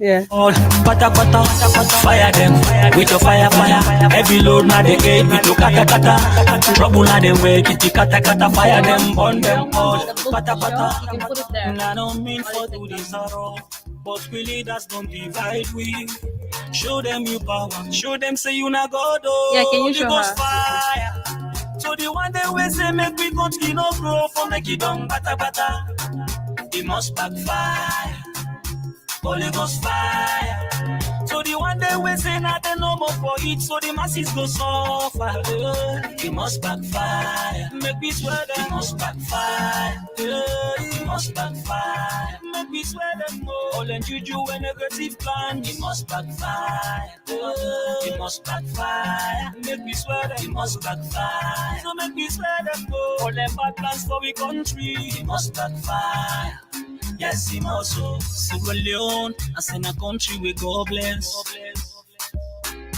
Yeah. All pata pata, fire them with your fire. Every load na the gate with your kata kata. Trouble na them way, kitty kata kata. Fire them, burn them all. Pata pata. You can put it there. I don't mean What do you for think do about this at all, but really that's don't divide we. Show them you power, show them say you na God. Yeah, can Oh, you Holy show Ghost her? fire. So the one day we say make we go to no grow for make it done bata bata. It must backfire. Holy Ghost fire. So the one day we say nothing no more for it, so the masses go suffer. It must backfire. Make me swear that it must backfire. It must backfire. Make me swear that all and juju and negative plan. It must backfire. It must backfire. Make me swear that it must backfire. So make me swear that all them bad plans for we country. It must backfire. Yes, him also Sierra Leone, as in a country we God bless.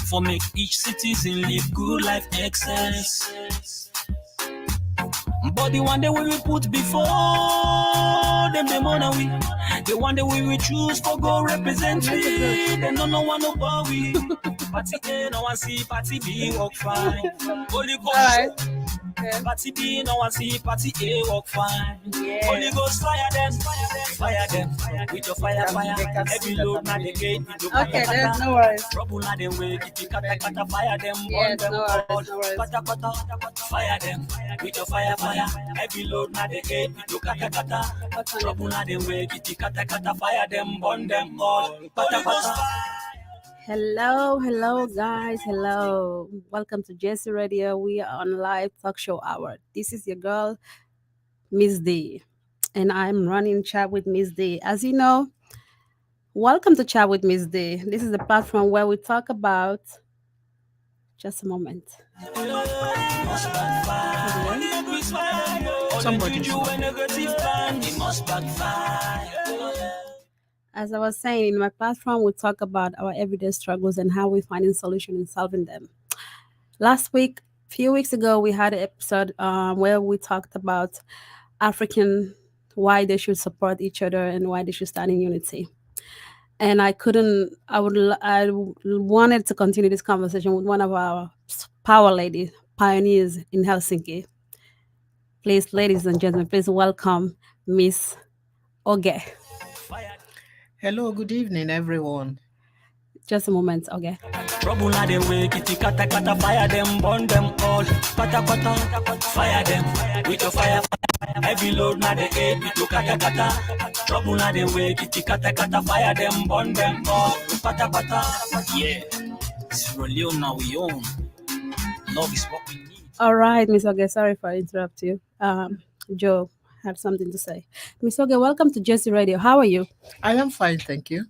For make each citizen live good life excess. But the one that we will put before them, the money we. The one that we will choose for go represent we. They don't know one about we. Party A, no one see, party B walk fine. Holy Ghost. Alright. Yeah. Party B, no one see, party A walk fine. Yeah. Holy Ghost, fire them, with your fire. Every load na the gate, with your Okay, there's no worries. trouble na the way, kitty kata kata, fire them, burn Yes, them no all. worries, no worries. Kata kata, fire them, with your fire. Every load na the gate, with your kata kata, trouble na the way, kitty kata kata, fire them, burn them all. Kata kata. Hello, guys. Hello. Welcome to Jesse Radio. We are on live talk show hour. This is your girl, Miss D, and I'm running Chat with Miss D. As you know, welcome to Chat with Miss D. This is the platform where we talk about. Just a moment. Somebody. As I was saying, in my platform, we talk about our everyday struggles and how we find a solution in solving them. Last week, few weeks ago, we had an episode where we talked about African, why they should support each other and why they should stand in unity. And I wanted to continue this conversation with one of our power ladies, pioneers in Helsinki. Please, ladies and gentlemen, please welcome Miss Oge. Hello, good evening, everyone. Just a moment, Oge. Trouble na the way, kitty kata kata, fire them, burn them all. Kata kata, fire them with your fire. Every load na the gate, with your kata kata. Trouble na the way, kitty kata kata, fire them, burn them all. Kata kata, yeah. Sierra Leone now we own. Love is what we need. All right, Miss Oge, sorry for interrupting you. Joe had something to say. Miss Oge, welcome to Jesse Radio. How are you? I am fine, thank you.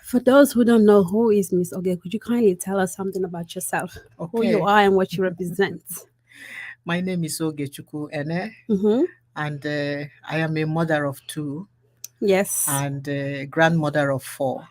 For those who don't know who is Miss Oge, could you kindly tell us something about yourself, who you Okay, are and what you represent? my name is Ogechukwu Ene, Mm-hmm. and I am a mother of two Yes. and a grandmother of four.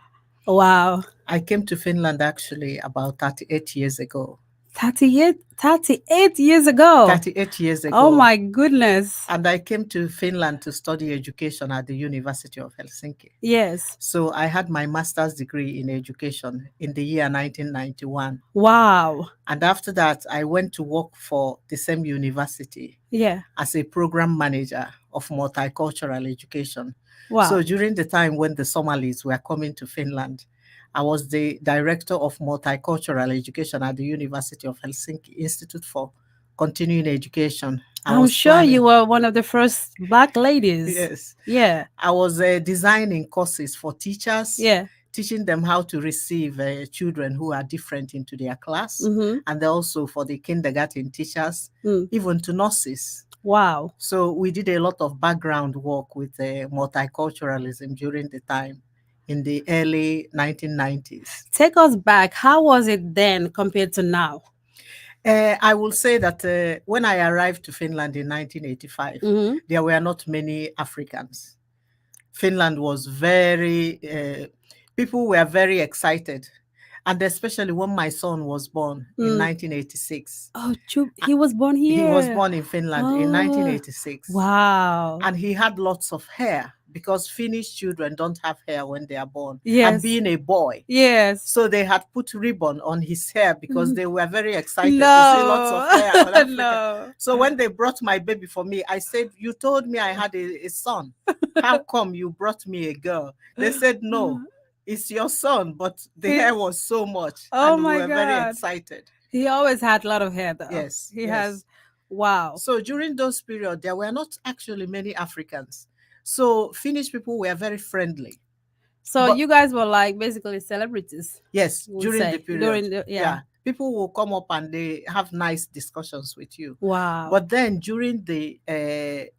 Wow. I came to Finland actually about 38 years ago. 38 years ago. 38 years ago. Oh my goodness. And I came to Finland to study education at the University of Helsinki. Yes. So I had my master's degree in education in the year 1991. Wow. And after that, I went to work for the same university Yeah. as a program manager of multicultural education. Wow. So during the time when the Somalis were coming to Finland, I was the director of multicultural education at the University of Helsinki Institute for Continuing Education. I'm sure you were one of the first Black ladies. Yes. Yeah. I was designing courses for teachers. Yeah. Teaching them how to receive children who are different into their class, Mm-hmm. and also for the kindergarten teachers, even to nurses. Wow. So we did a lot of background work with multiculturalism during the time in the early 1990s. Take us back. How was it then compared to now? I will say that when I arrived to Finland in 1985, Mm-hmm. there were not many Africans. Finland was people were very excited. And especially when my son was born in 1986. Oh, he was born here. He was born in Finland in 1986. Wow. And he had lots of hair because Finnish children don't have hair when they are born. Yes. And being a boy, Yes. so they had put ribbon on his hair because they were very excited to see lots of No. hair on Africa. No. So when they brought my baby for me, I said, "You told me I had a son. How come you brought me a girl?" They said, "No, it's your son," but the hair was so much, Oh and we my were very God. excited. He always had a lot of hair, though. Yes, He yes. has, wow. So during those periods, there were not actually many Africans. So Finnish people were very friendly. So But- you guys were like basically celebrities. Yes, we'll during say. the period. During the, yeah. People will come up and they have nice discussions with you. Wow. But then during the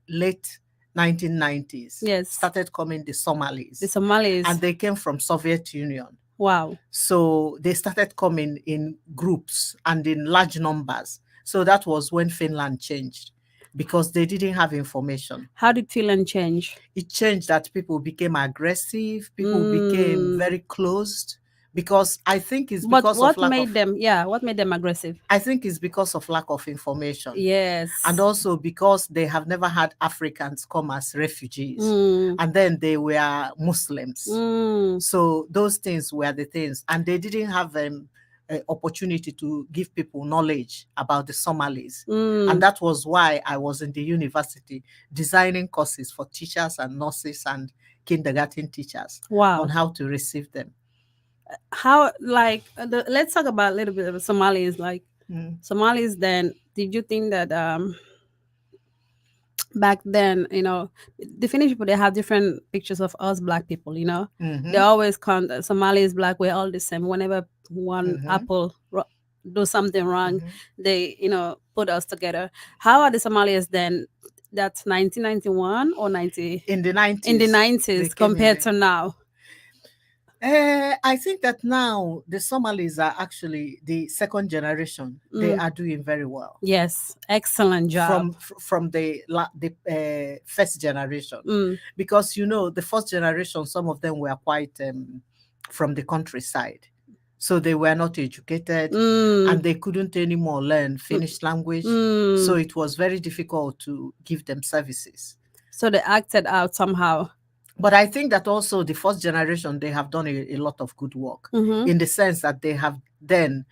late 1990s, Yes. started coming the Somalis. The Somalis. And they came from Soviet Union. Wow. So they started coming in groups and in large numbers. So that was when Finland changed, because they didn't have information. How did Finland change? It changed that people became aggressive, people became very closed, because I think it's because what of lack made of them, what made them aggressive? I think it's because of lack of information. Yes. And also because they have never had Africans come as refugees. And then they were Muslims. So those things were the things. And they didn't have an opportunity to give people knowledge about the Somalis. And that was why I was in the university designing courses for teachers and nurses and kindergarten teachers. Wow. On how to receive them. How, like, let's talk about a little bit of Somalis. Like, Somalis, then, did you think that back then, the Finnish people, they have different pictures of us black people, they always count Somalis black, we're all the same. Whenever one apple do something wrong, they put us together. How are the Somalis then? That's 1991 or 90? In the 90s. In the 90s compared to now. I think that now the Somalis are actually the second generation. They are doing very well. Yes, excellent job. From the first generation. Because, the first generation, some of them were quite from the countryside. So they were not educated and they couldn't anymore learn Finnish language. So it was very difficult to give them services. So they acted out somehow. But I think that also the first generation, they have done a lot of good work in the sense that they have then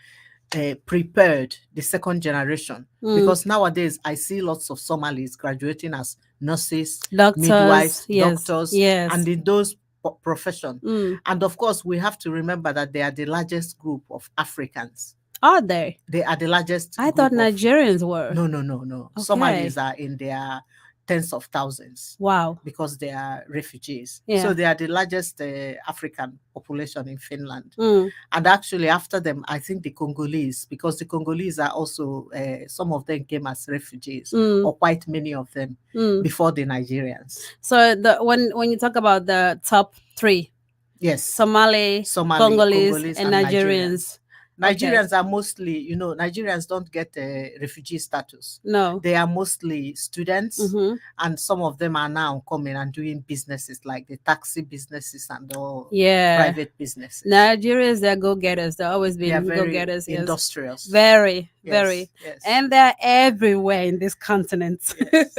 prepared the second generation. Because nowadays I see lots of Somalis graduating as nurses, doctors, midwives, yes, doctors, yes. and in those professions. And of course, we have to remember that they are the largest group of Africans. Are they? They are the largest. I thought Nigerians were. No. Okay. Somalis are in their tens of thousands. Wow. Because they are refugees. Yeah. So they are the largest African population in Finland. And actually after them, I think the Congolese, because the Congolese are also, some of them came as refugees, or quite many of them, before the Nigerians. So when you talk about the top three, yes, Somali, Congolese, and Nigerians. Nigerians are mostly, Nigerians don't get a refugee status. No. They are mostly students, and some of them are now coming and doing businesses like the taxi businesses and all private businesses. Nigerians, they're go-getters. They've always been go-getters. Industrious. Yes. Very, very. Yes. And they're everywhere in this continent. Yes.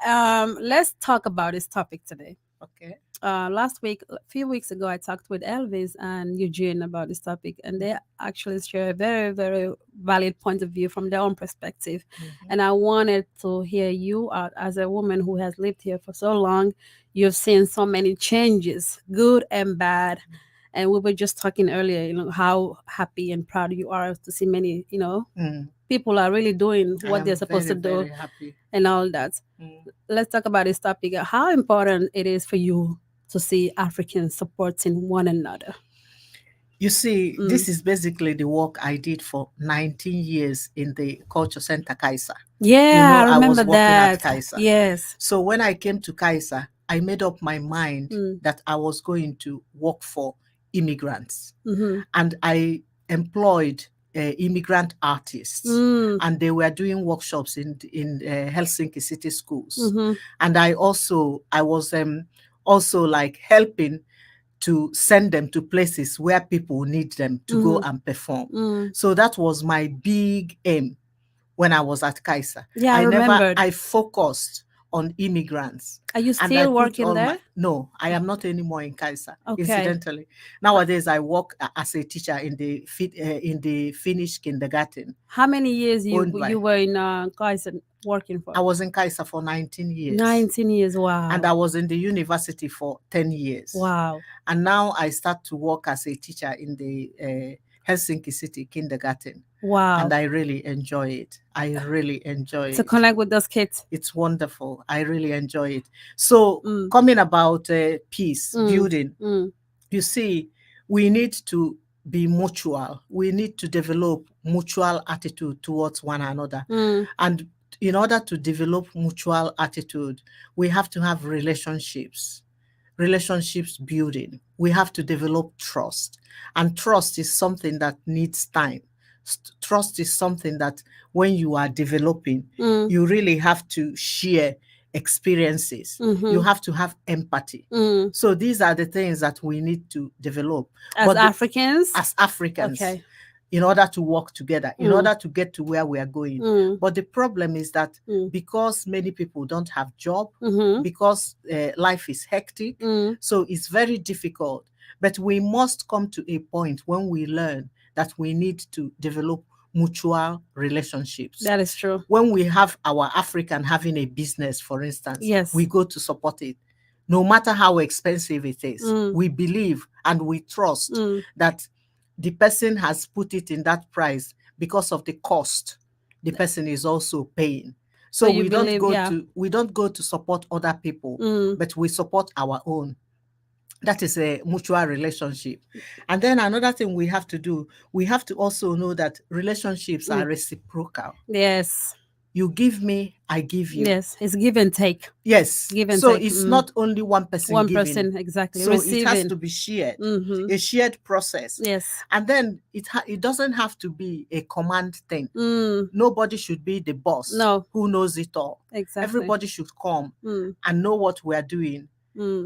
Let's talk about this topic today. Okay. Last week, a few weeks ago, I talked with Elvis and Eugene about this topic, and they actually share a very, very valid point of view from their own perspective. And I wanted to hear you out as a woman who has lived here for so long. You've seen so many changes, good and bad. And we were just talking earlier, how happy and proud you are to see many, people are really doing what they're supposed to do, and all that. Let's talk about this topic. How important it is for you to see Africans supporting one another. You see, this is basically the work I did for 19 years in the Culture Center Kaiser. Yeah, I remember I was working that. at Kaiser. Yes. So when I came to Kaiser, I made up my mind that I was going to work for immigrants. And I employed immigrant artists, and they were doing workshops in Helsinki city schools. And I was also like helping to send them to places where people need them to go and perform. So that was my big aim when I was at Kaiser. Yeah, I remembered. I focused on immigrants. Are you And I still put working all my there? no, I am not anymore in Kaiser. Okay. Incidentally, nowadays I work as a teacher in the Finnish kindergarten. How many years Owned by- you were in Kaizen working for? I was in Kaiser for 19 years. 19 years. Wow. And I was in the university for 10 years. Wow. And now I start to work as a teacher in the Helsinki City kindergarten. Wow. And I really enjoy it. I really enjoy it. To connect with those kids. It's wonderful. I really enjoy it. So coming about peace, building, you see, we need to be mutual. We need to develop mutual attitude towards one another. And in order to develop mutual attitude, we have to have relationships building. We have to develop trust. And trust is something that needs time. Trust is something that when you are developing, you really have to share experiences. You have to have empathy. So these are the things that we need to develop. As Africans? As Africans. Okay. In order to work together, in order to get to where we are going. But the problem is that because many people don't have job, because life is hectic, so it's very difficult. But we must come to a point when we learn that we need to develop mutual relationships. That is true. When we have our African having a business, for instance, yes, we go to support it. No matter how expensive it is, we believe and we trust that the person has put it in that price because of the cost the person is also paying. So we don't go to support other people, but we support our own. That is a mutual relationship. And then another thing we have to do, we have to also know that relationships are reciprocal. Yes. You give me, I give you. Yes, it's give and take. Yes. Give and so take. It's not only one person one giving. Person, exactly. So receiving. It has to be shared. A shared process. Yes. And then it doesn't have to be a command thing. Nobody should be the boss who knows it all. Exactly. Everybody should come and know what we are doing.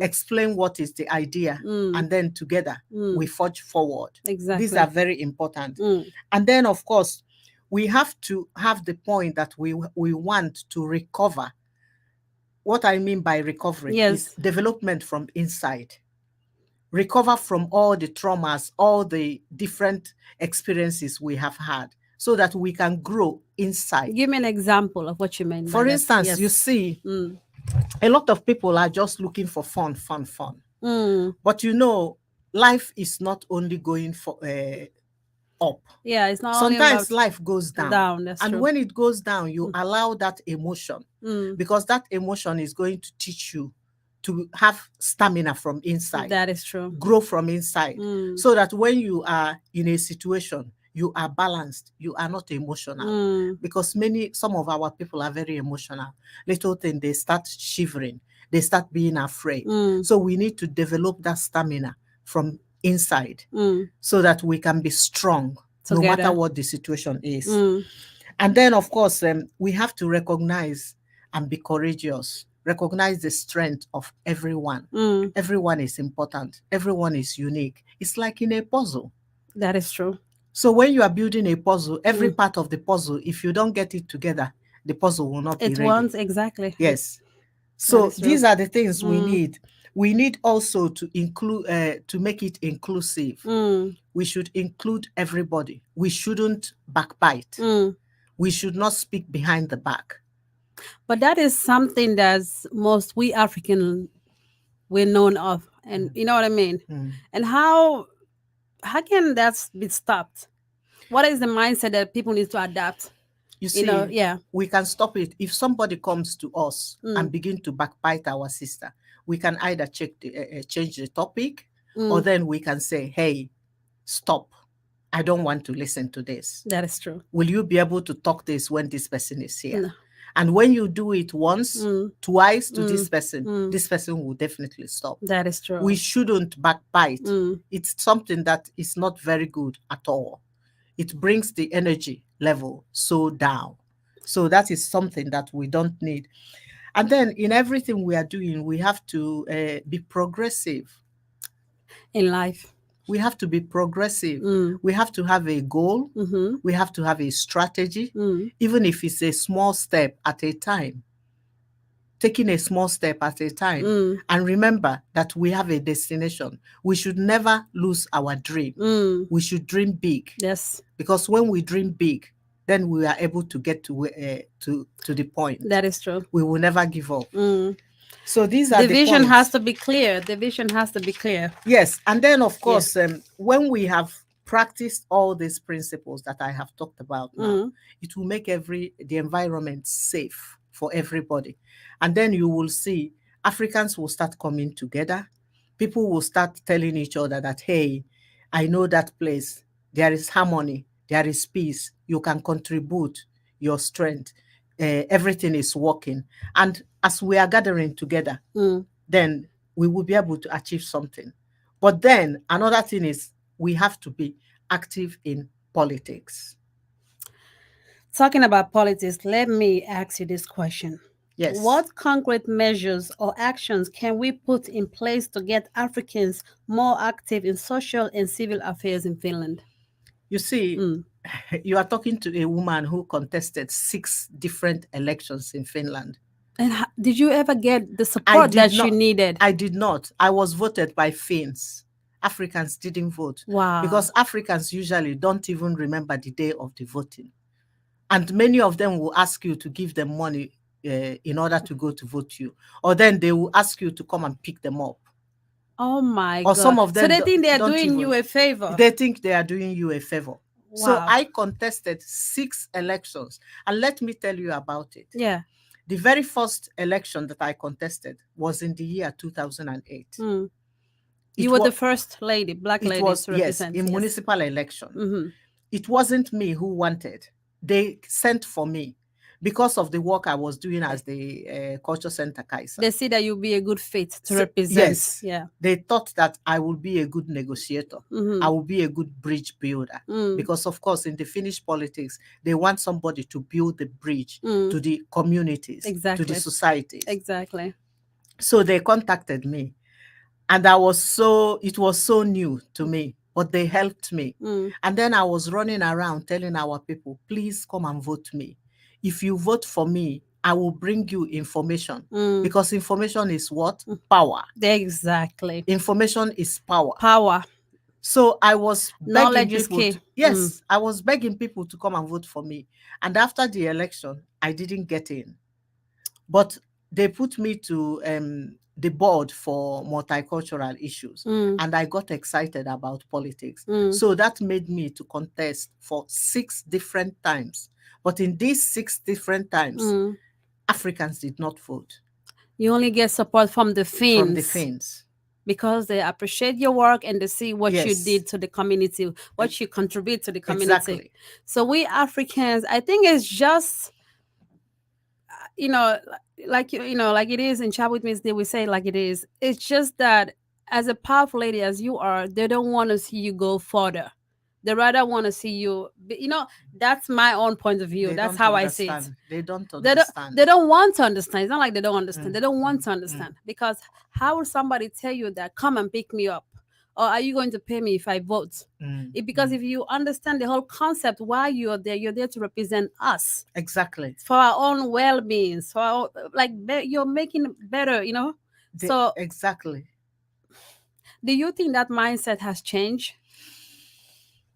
Explain what is the idea, and then together we forge forward. Exactly. These are very important. And then, of course, we have to have the point that we want to recover. What I mean by recovery is development from inside. Recover from all the traumas, all the different experiences we have had, so that we can grow inside. Give me an example of what you mean. For instance, you see, a lot of people are just looking for fun. But life is not only going for up. Yeah, it's not. Sometimes life goes down. That's and true. when it goes down, you allow that emotion, because that emotion is going to teach you to have stamina from inside. That is true. Grow from inside, so that when you are in a situation, you are balanced. You are not emotional. Because some of our people are very emotional. Little thing, they start shivering. They start being afraid. So we need to develop that stamina from inside, so that we can be strong together, no matter what the situation is. And then, of course, we have to recognize and be courageous. Recognize the strength of everyone. Everyone is important. Everyone is unique. It's like in a puzzle. That is true. So when you are building a puzzle, every part of the puzzle, if you don't get it together, the puzzle will not be ready. Exactly. Yes. So these are the things we need. We need also to include, to make it inclusive. We should include everybody. We shouldn't backbite. We should not speak behind the back. But that is something that most we African we're known of, and you know what I mean. And how can that be stopped? What is the mindset that people need to adapt? You see, we can stop it. If somebody comes to us and begin to backbite our sister, we can either change the topic, or then we can say, hey, stop. I don't want to listen to this. That is true. Will you be able to talk this when this person is here? No. And when you do it once, twice to this person will definitely stop. That is true. We shouldn't backbite. It's something that is not very good at all. It brings the energy level so down. So that is something that we don't need. And then in everything we are doing, we have to be progressive. In life. We have to be progressive. We have to have a goal. We have to have a strategy, even if it's a small step at a time. taking a small step at a time. And remember that we have a destination. We should never lose our dream. We should dream big. Yes. Because when we dream big, then we are able to get to the point. That is true. We will never give up. So these are The the vision points. has to be clear. The vision has to be clear. Yes, and then of course, when we have practiced all these principles that I have talked about now, it will make the environment safe for everybody. And then you will see Africans will start coming together. People will start telling each other that, hey, I know that place. There is harmony. There is peace. You can contribute your strength. Everything is working. And as we are gathering together, then we will be able to achieve something. But then another thing is we have to be active in politics. Talking about politics, let me ask you this question. Yes. What concrete measures or actions can we put in place to get Africans more active in social and civil affairs in Finland? You see, you are talking to a woman who contested 6 different elections in Finland. And did you ever get the support that you needed? I did not. I was voted by Finns. Africans didn't vote. Wow. Because Africans usually don't even remember the day of the voting. And many of them will ask you to give them money in order to go to vote you. Or then they will ask you to come and pick them up. Oh my God. Or some of them. So they think they are doing you a favor. They think they are doing you a favor. Wow. So I contested 6 elections. And let me tell you about it. Yeah. The very first election that I contested was in the year 2008. You were the first lady, black lady to represent. Yes, in municipal election. It wasn't me who wanted. They sent for me because of the work I was doing as the culture center Kaisa. They see that you'll be a good fit to represent. Yes. Yeah. They thought that I would be a good negotiator. I will be a good bridge builder. Because, of course, in the Finnish politics, they want somebody to build the bridge to the communities, to the societies. Exactly. So they contacted me. And it was so new to me. But they helped me. And then I was running around telling our people, please come and vote me. If you vote for me, I will bring you information. Because information is what? Power. Exactly. Information is power. Power. So I was begging people. Yes, I was begging people to come and vote for me. And after the election, I didn't get in. But they put me to the board for multicultural issues. And I got excited about politics. So that made me to contest for 6 different times. But in these 6 different times, Africans did not vote. You only get support from the Finns. From the Finns. Because they appreciate your work and they see what you did to the community, what you contribute to the community. Exactly. So we Africans, I think it's just, like it is in ChatWithMissD, we say like it is. It's just that as a powerful lady as you are, they don't want to see you go further. They rather want to see you, that's my own point of view. That's how I see it. They don't understand. They don't want to understand. It's not like they don't understand. They don't want to understand. Because how would somebody tell you that, come and pick me up? Or are you going to pay me if I vote? Because if you understand the whole concept, why you're there to represent us. Exactly. For our own well-being. You're making better, So exactly. Do you think that mindset has changed?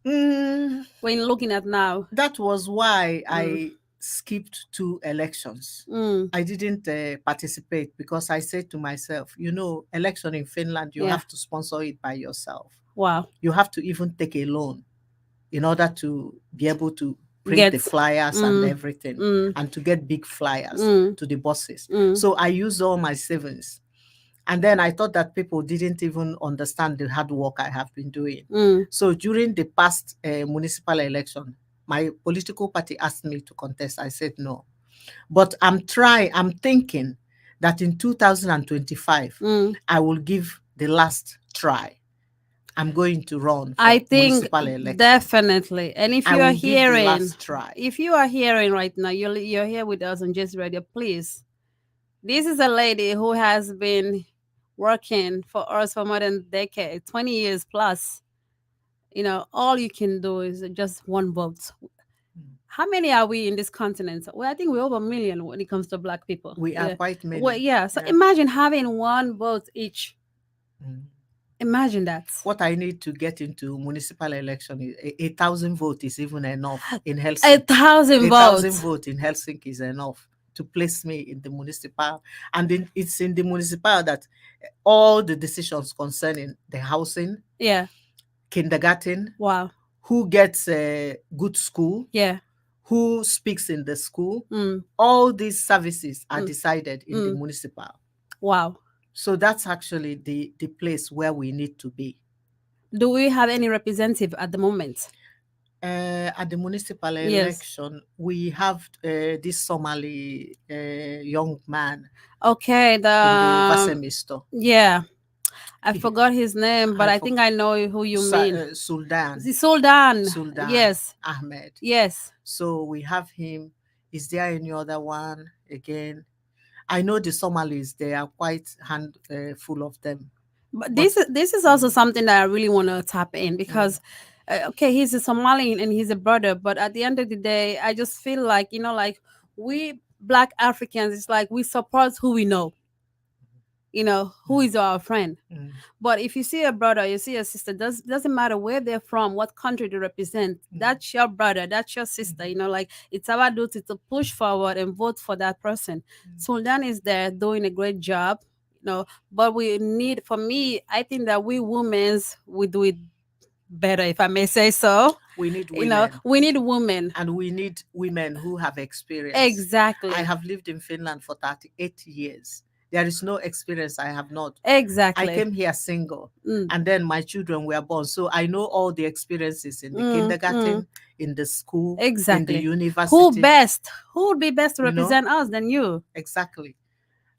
When looking at now. That was why I skipped 2 elections. I didn't participate because I said to myself, election in Finland, you have to sponsor it by yourself. Wow. You have to even take a loan in order to be able to print the flyers and everything and to get big flyers to the buses. So I used all my savings. And then I thought that people didn't even understand the hard work I have been doing. So during the past municipal election, my political party asked me to contest. I said no. But I'm thinking that in 2025, I will give the last try. I'm going to run for municipal election. Definitely. And if you are hearing right now, you're here with us on Jesse Radio, please. This is a lady who has been working for us for more than a decade, 20 years plus. All you can do is just one vote. How many are we in this continent? Well, I think we're over a million when it comes to black people. We are Yeah. quite Well, many. yeah. So Yeah. imagine having one vote each. Mm. Imagine that. What I need to get into municipal election is 1,000 votes is even enough in Helsinki. 1,000 1,000 votes. votes in Helsinki is enough to place me in the municipal, and it's in the municipal that all the decisions concerning the housing, Yeah. kindergarten, Wow. who gets a good school, Yeah. who speaks in the school, Mm. all these services are Mm. decided in the Mm. municipal. Wow. So that's actually the place where we need to be. Do we have any representative at the moment? At the municipal Yes. election, we have this Somali young man Okay. in the Vasemisto. Yeah. I He- forgot his name, but I I think I know who you mean. Sultan The Sultan. Sultan Yes. Ahmed. Yes. So we have him. Is there any other one again? I know the Somalis, they are quite handful of them. But But this is also something that I really want to tap in because, okay, he's a Somalian and he's a brother, but at the end of the day, I just feel like like we Black Africans, it's like we support who we know, who is our friend. mm, But if you see a brother, you see a sister, doesn't matter where they're from, what country they represent. That's your brother, that's your sister. Like it's our duty to push forward and vote for that person. Sultan is there doing a great job, but we need, for me, I think that we women we do it better, if I may say so. we need women. We need women. And we need women who have experience. Exactly. I have lived in Finland for 38 years. There is no experience I have not. Exactly. I came here single, and then my children were born. So I know all the experiences in the kindergarten, in the school, Exactly. in the university. Who would be best to represent us than you? Exactly.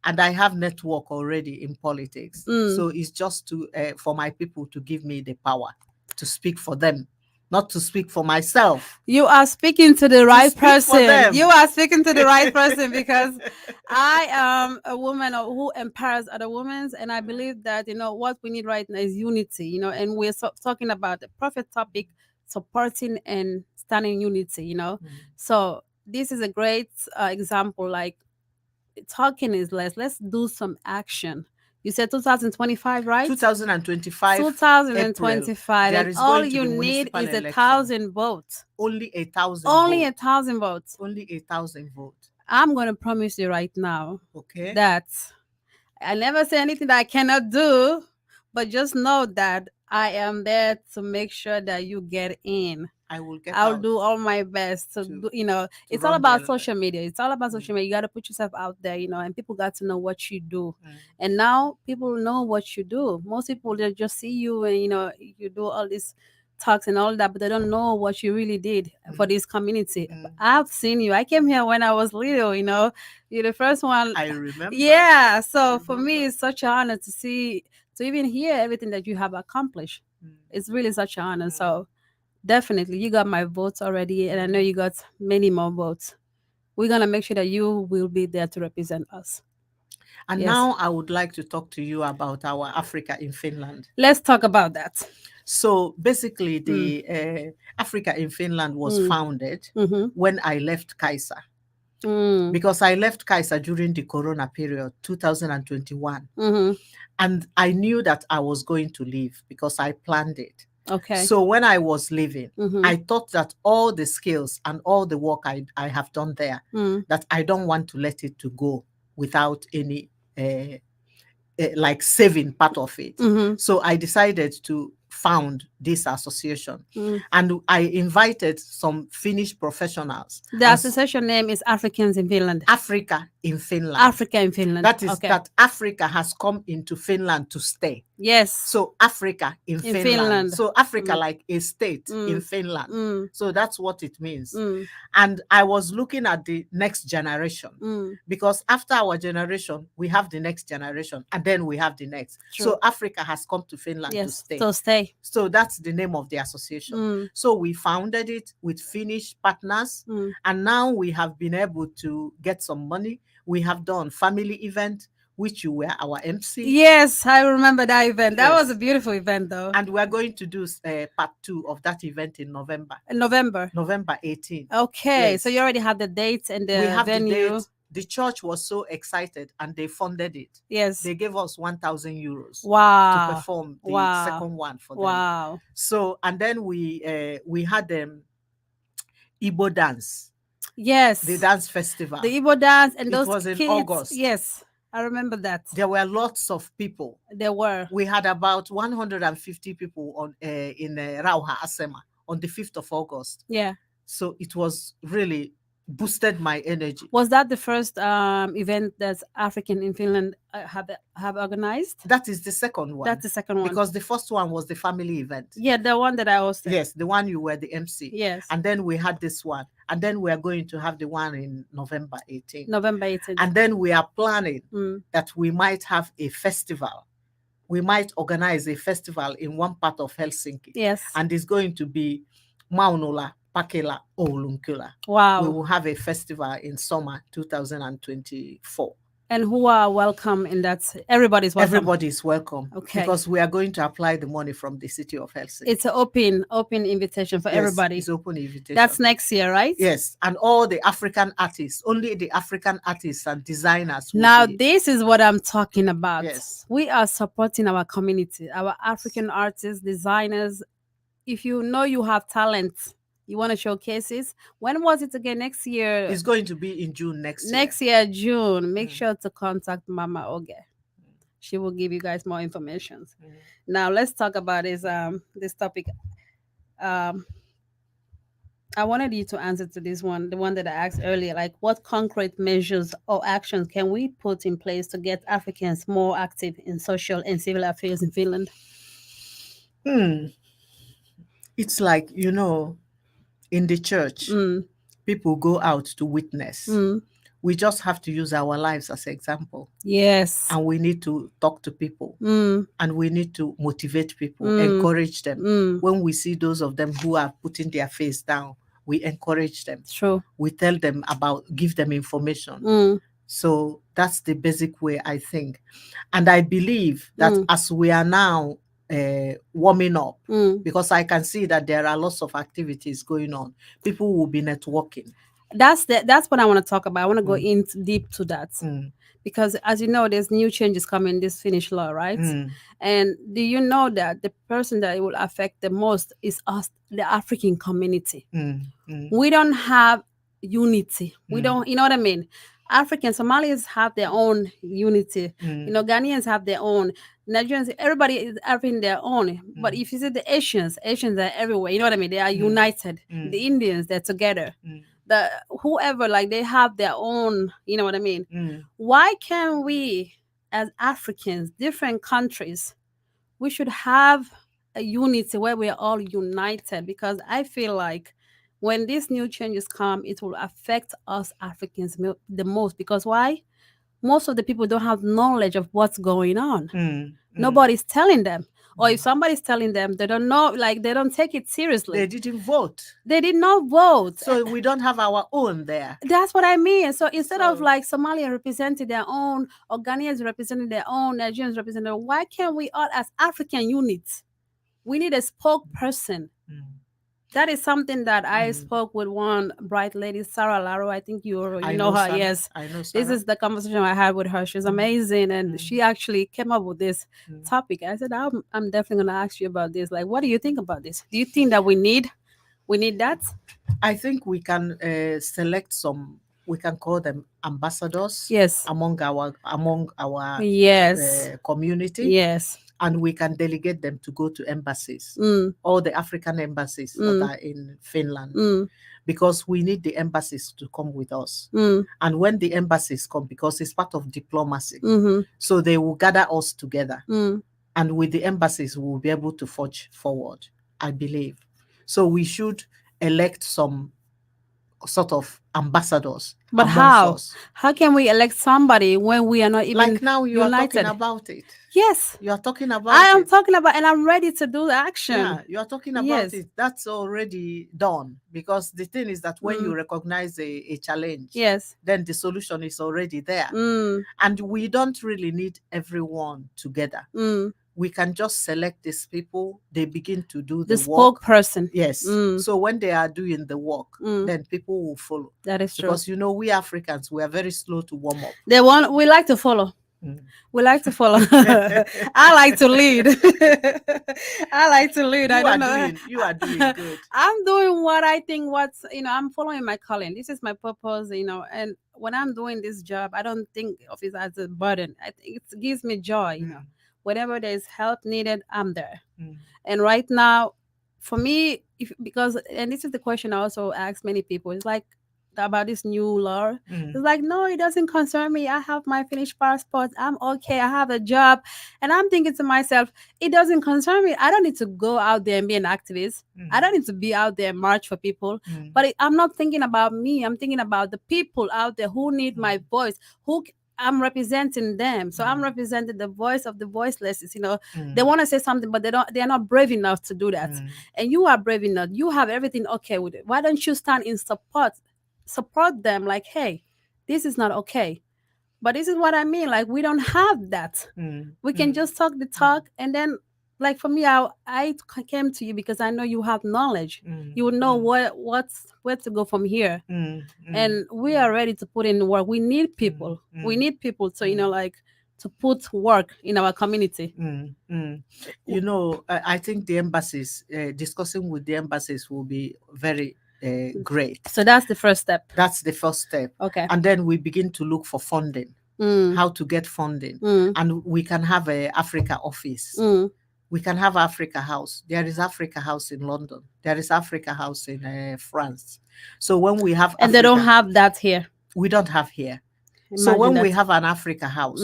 And I have network already in politics. So it's just for my people to give me the power to speak for them, not to speak for myself. You are speaking to the right person. You are speaking to the right person because I am a woman who empowers other women, and I believe that what we need right now is unity. And we're talking about the perfect topic: supporting and standing unity. So this is a great example. Like, talking is less. Let's do some action. You said 2025, right? 2025. 2025. April, and all you need is 1,000 votes. Only 1,000 Only votes. 1,000 votes. Only 1,000 votes. I'm going to promise you right now Okay. that I never say anything that I cannot do, but just know that I am there to make sure that you get in. I'll do all my best to do, it's all about social media. It's all about social media. You got to put yourself out there, and people got to know what you do. And now people know what you do. Most people, they just see you and, you do all these talks and all that, but they don't know what you really did for this community. I've seen you. I came here when I was little, you're the first one. I remember. Yeah. So for me, it's such an honor to even hear everything that you have accomplished. It's really such an honor. So definitely, you got my votes already, and I know you got many more votes. We're going to make sure that you will be there to represent us. And now I would like to talk to you about our Africa in Finland. Let's talk about that. So basically, the Africa in Finland was founded when I left Kaisa. Because I left Kaisa during the Corona period, 2021. And I knew that I was going to leave because I planned it. Okay. So when I was leaving, I thought that all the skills and all the work I have done there, that I don't want to let it to go without any like saving part of it. So I decided to found this association, and I invited some Finnish professionals. The association name is Africans in Finland. Africa in Finland. Africa in Finland. That is that Africa has come into Finland to stay. Yes. So Africa in Finland. So Africa like a state in Finland. So that's what it means. And I was looking at the next generation, because after our generation, we have the next generation, and then we have the next. True. So Africa has come to Finland to stay. To stay. So that's the name of the association. So we founded it with Finnish partners, and now we have been able to get some money. We have done family event. which you were our MC. Yes, I remember that event. That was a Yes. beautiful event, though. And we're going to do part 2 of that event in November. November 18th. Okay, so Yes. you already have the dates and We the have the venue. date. The church was so excited and they funded it. Yes. They gave us 1,000 euros to Wow. perform the Wow. second one for them. Wow. So, and then we had Igbo dance, Yes. the dance festival. The Igbo dance and It those was in kids. August. Yes, I remember that. There were lots of people. There were. We had about 150 people on in Rauha Asema on the 5th of August. Yeah. So it was really boosted my energy. Was that the first event that African in Finland have organized? That is the second one. That's the second one. Because the first one was the family event. Yeah, the one that I hosted. Yes, the one you were the MC. Yes. And then we had this one. And then we are going to have the one in November 18th. November 18th. And then we are planning that we might have a festival. We might organize a festival in one part of Helsinki. Yes. And it's going to be Maunola Pakela Oulunkula. Wow. We will have a festival in summer 2024. And who are welcome in that? Everybody's welcome. Everybody's welcome. Okay. Because we are going to apply the money from the city of Helsinki. It's an open invitation for everybody. It's open invitation. That's next year, right? Yes. And all the African artists, only the African artists and designers. Now, this is what I'm talking about. Yes. We are supporting our community, our African artists, designers. If you know you have talent, you want to showcase it. When was it again? Next year? It's going to be in June next year. Next year, June. Make sure to contact Mama Oge. She will give you guys more information. Now, let's talk about this topic. I wanted you to answer to this one, the one that I asked earlier. Like, what concrete measures or actions can we put in place to get Africans more active in social and civil affairs in Finland? It's like, in the church, people go out to witness. We just have to use our lives as an example. Yes. And we need to talk to people. And we need to motivate people, encourage them. When we see those of them who are putting their face down, we encourage them. True. We tell them give them information. So that's the basic way, I think. And I believe that as we are now warming up, because I can see that there are lots of activities going on. People will be networking. That's what I want to talk about. I want to go in deep to that. Because as you know, there's new changes coming in this Finnish law, right? And do you know that the person that it will affect the most is us, the African community? We don't have unity. We don't, you know what I mean? African Somalis have their own unity. Ghanaians have their own. Nigerians, everybody is having their own. But if you see the Asians are everywhere. You know what I mean? They are united. The Indians, they're together. The whoever, like, they have their own. You know what I mean? Why can't we, as Africans, different countries, we should have a unity where we are all united? Because I feel like when these new changes come, it will affect us Africans the most. Because why? Most of the people don't have knowledge of what's going on. Nobody's telling them. Or if somebody's telling them, they don't know, like, they don't take it seriously. They didn't vote. They did not vote. So we don't have our own there. That's what I mean. So instead of like Somalia representing their own, or Ghanaians representing their own, Nigerians representing their own, why can't we all, as African units, we need a spokesperson? That is something that I spoke with one bright lady, Sarah Laro. I think you know her. Sarah. Yes. I know Sarah. This is the conversation I had with her. She's amazing. And she actually came up with this topic. I said, I'm definitely going to ask you about this. Like, what do you think about this? Do you think that we need that? I think we can select some, we can call them ambassadors. Yes. Among our yes. Community. Yes. And we can delegate them to go to embassies, all the African embassies that are in Finland, because we need the embassies to come with us. And when the embassies come, because it's part of diplomacy, so they will gather us together. And with the embassies, we will be able to forge forward, I believe. So we should elect some sort of ambassadors But amongst how? us. How can we elect somebody when we are not even Like now you are talking united? about it. Yes, You are talking I about am it. talking about, and I'm ready to do the action. Yeah, you are talking about Yes. it. That's already done. Because the thing is that when you recognize a challenge, Yes. then the solution is already there. And we don't really need everyone together. We can just select these people, they begin to do The the work. spokesperson. Yes. So when they are doing the work, then people will follow. That is true. Because we Africans, we are very slow to warm up. We like to follow. We like to follow. I like to lead. I like to lead. I don't know. You are doing good. I'm doing what I think. I'm following my calling. This is my purpose. And when I'm doing this job, I don't think of it as a burden. I think it gives me joy. Whenever there's help needed, I'm there. And right now, for me, and this is the question I also ask many people. It's like about this new law. It's like, no, it doesn't concern me. I have my Finnish passport. I'm okay. I have a job. And I'm thinking to myself, it doesn't concern me. I don't need to go out there and be an activist. I don't need to be out there and march for people. But I'm not thinking about me. I'm thinking about the people out there who need my voice, I'm representing them. So I'm representing the voice of the voiceless. They want to say something, but they're not brave enough to do that. And you are brave enough. You have everything okay with it. Why don't you stand in support them, like, hey, this is not okay. But this is what I mean, like, we don't have that. We can just talk the talk, and then, like, for me, I came to you because I know you have knowledge. You would know where to go from here. And we are ready to put in the work. We need people. We need people to like to put work in our community. I think the embassies, discussing with the embassies will be very great. So that's the first step. That's the first step. Okay. And then we begin to look for funding, how to get funding. And we can have a Africa office. We can have Africa House. There is Africa House in London. There is Africa House in France. So when we have and Africa, they don't have that here. We don't have here. Imagine so when that. we have an Africa House,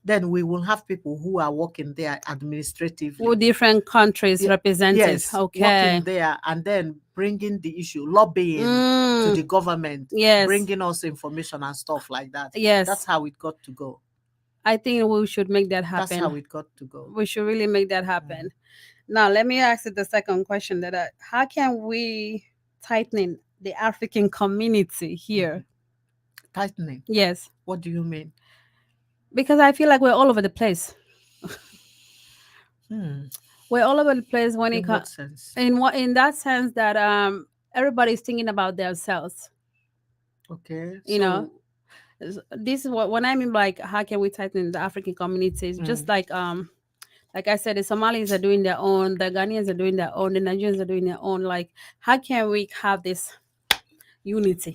then we will have people who are working there administratively. With different countries represented. Yes, okay. Working there and then bringing the issue, lobbying to the government, yes, bringing us information and stuff like that. Yes. That's how it got to go. I think we should make that happen. That's how it got to go. We should really make that happen. Now, let me ask you the second question: how can we tighten the African community here? Tightening? Yes. What do you mean? Because I feel like we're all over the place. We're all over the place when it comes. In that sense that everybody's thinking about themselves. Okay. You know, this is what when I mean, like, how can we tighten the African communities? Just like I said, the Somalis are doing their own, the Ghanaians are doing their own, the Nigerians are doing their own. Like, how can we have this unity?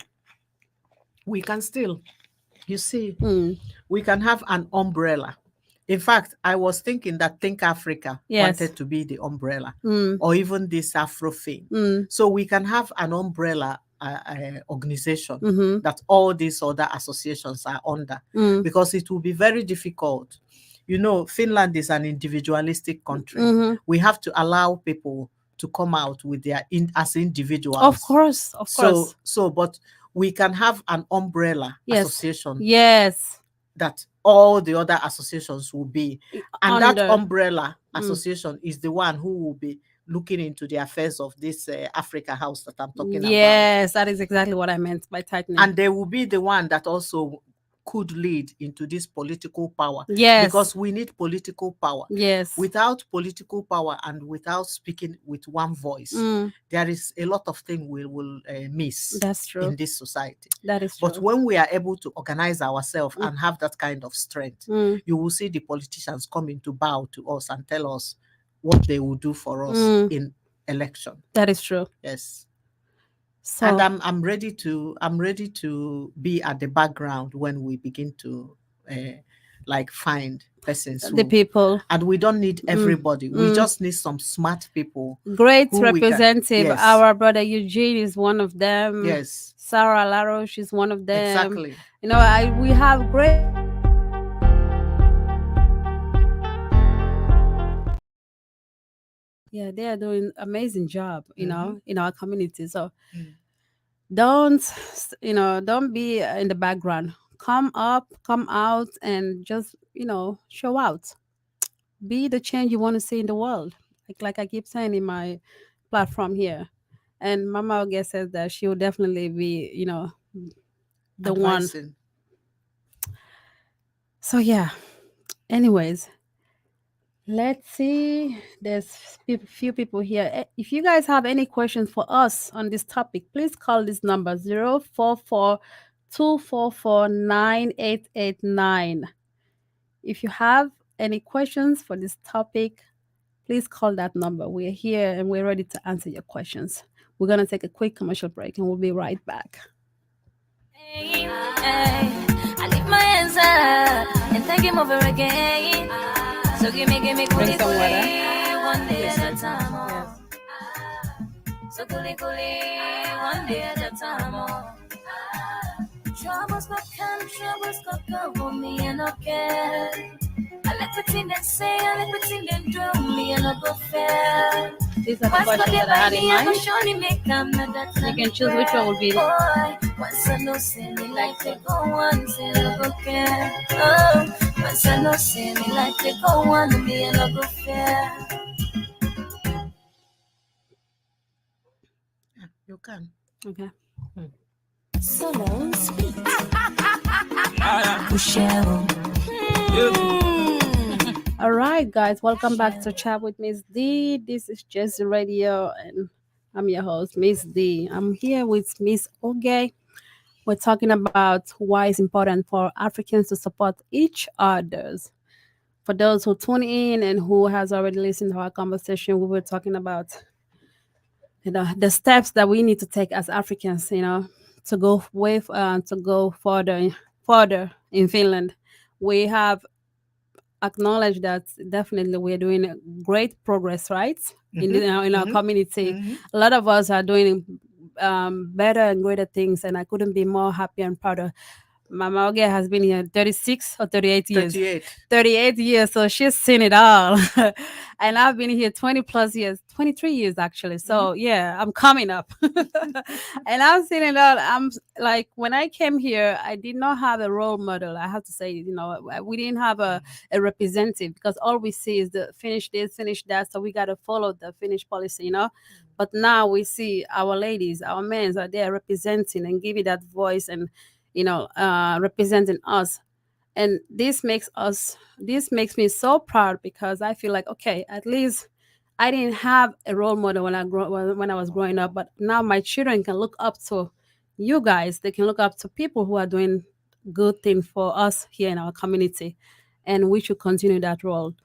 We can still, you see, we can have an umbrella. In fact, I was thinking that Think Africa wanted to be the umbrella, or even this Afro thing. So we can have an umbrella organization that all these other associations are under, because it will be very difficult. You know, Finland is an individualistic country. We have to allow people to come out with their as individuals. Of course. But we can have an umbrella association. Yes. That all the other associations will be. And that umbrella association is the one who will be looking into the affairs of this Africa House that I'm talking about. Yes, that is exactly what I meant by tightening. And they will be the one that also could lead into this political power. Yes. Because we need political power. Yes. Without political power and without speaking with one voice, there is a lot of things we will miss. That's true. In this society. That is true. But when we are able to organize ourselves and have that kind of strength, you will see the politicians coming to bow to us and tell us what they will do for us in election. That is true. Yes. So, and I'm ready to be at the background when we begin to find persons, the people, and we don't need everybody. We just need some smart people. Great representative. Yes. Our brother Eugene is one of them. Yes. Sarah Laroche is one of them. Exactly. You know, we have great. Yeah, they are doing amazing job. You know, in our community. So. Don't, don't be in the background. Come up, come out, and just, show out. Be the change you want to see in the world. Like I keep saying in my platform here. And Mama Oge says that she will definitely be, the one. Advising. So yeah. Anyways, let's see. There's few people here. If you guys have any questions for us on this topic, please call this number 044-244-9889. If you have any questions for this topic, please call that number. We're here and we're ready to answer your questions. We're going to take a quick commercial break and we'll be right back. Hey, I lift my hands up and thank him over again. So give me coolie coolie one day at a time. Oh. So coolie coolie one day at a time. Oh. Troubles got come for me and okay. I let pretend and say, I let pretend and do me and I go fair. These are the questions that I had in mind. You can choose which one will be. Once I know, see me like they go on, say I go care. Oh, once I know, see me like they go on, me and I go fair. You can. Okay. Solo speak. All right, guys, welcome back to Chat with Miss D. This is Jesse Radio, and I'm your host, Miss D. I'm here with Miss Oge. We're talking about why it's important for Africans to support each others. For those who tune in and who has already listened to our conversation, we were talking about the steps that we need to take as Africans, to go to go further in Finland. We have acknowledged that definitely we're doing great progress, right? In our community. A lot of us are doing better and greater things, and I couldn't be more happy and proud. Mama Oge has been here 36 or 38 years. 38 years, so she's seen it all. And I've been here 20 plus years, 23 years actually. So yeah, I'm coming up. And I've seen it all. I'm like, when I came here, I did not have a role model. I have to say, we didn't have a representative, because all we see is the finish this, finish that. So we got to follow the Finnish policy. But now we see our ladies, our men are there representing and giving that voice and representing us. And this makes me so proud, because I feel like, okay, at least I didn't have a role model when I was growing up, but now my children can look up to you guys. They can look up to people who are doing good things for us here in our community, and we should continue that role.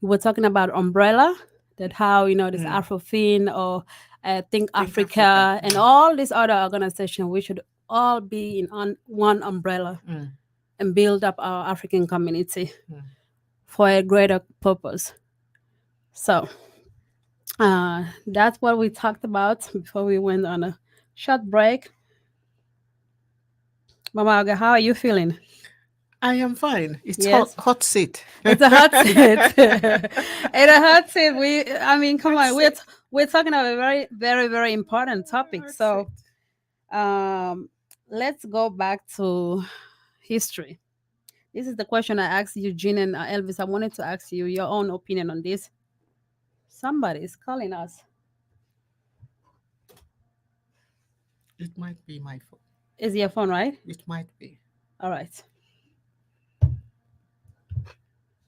We were talking about umbrella, that how this Afrofin or Think Africa and all these other organizations, we should all be on one umbrella and build up our African community for a greater purpose. So that's what we talked about before we went on a short break. Mama Aga, how are you feeling? I am fine. It's Yes. hot seat. It's a hot seat. And a hot seat. Come on. We're talking about a very, very, very important topic. So let's go back to history. This is the question I asked Eugene and Elvis. I wanted to ask you your own opinion on this. Somebody is calling us. It might be my phone. Is your phone, right? It might be. All right.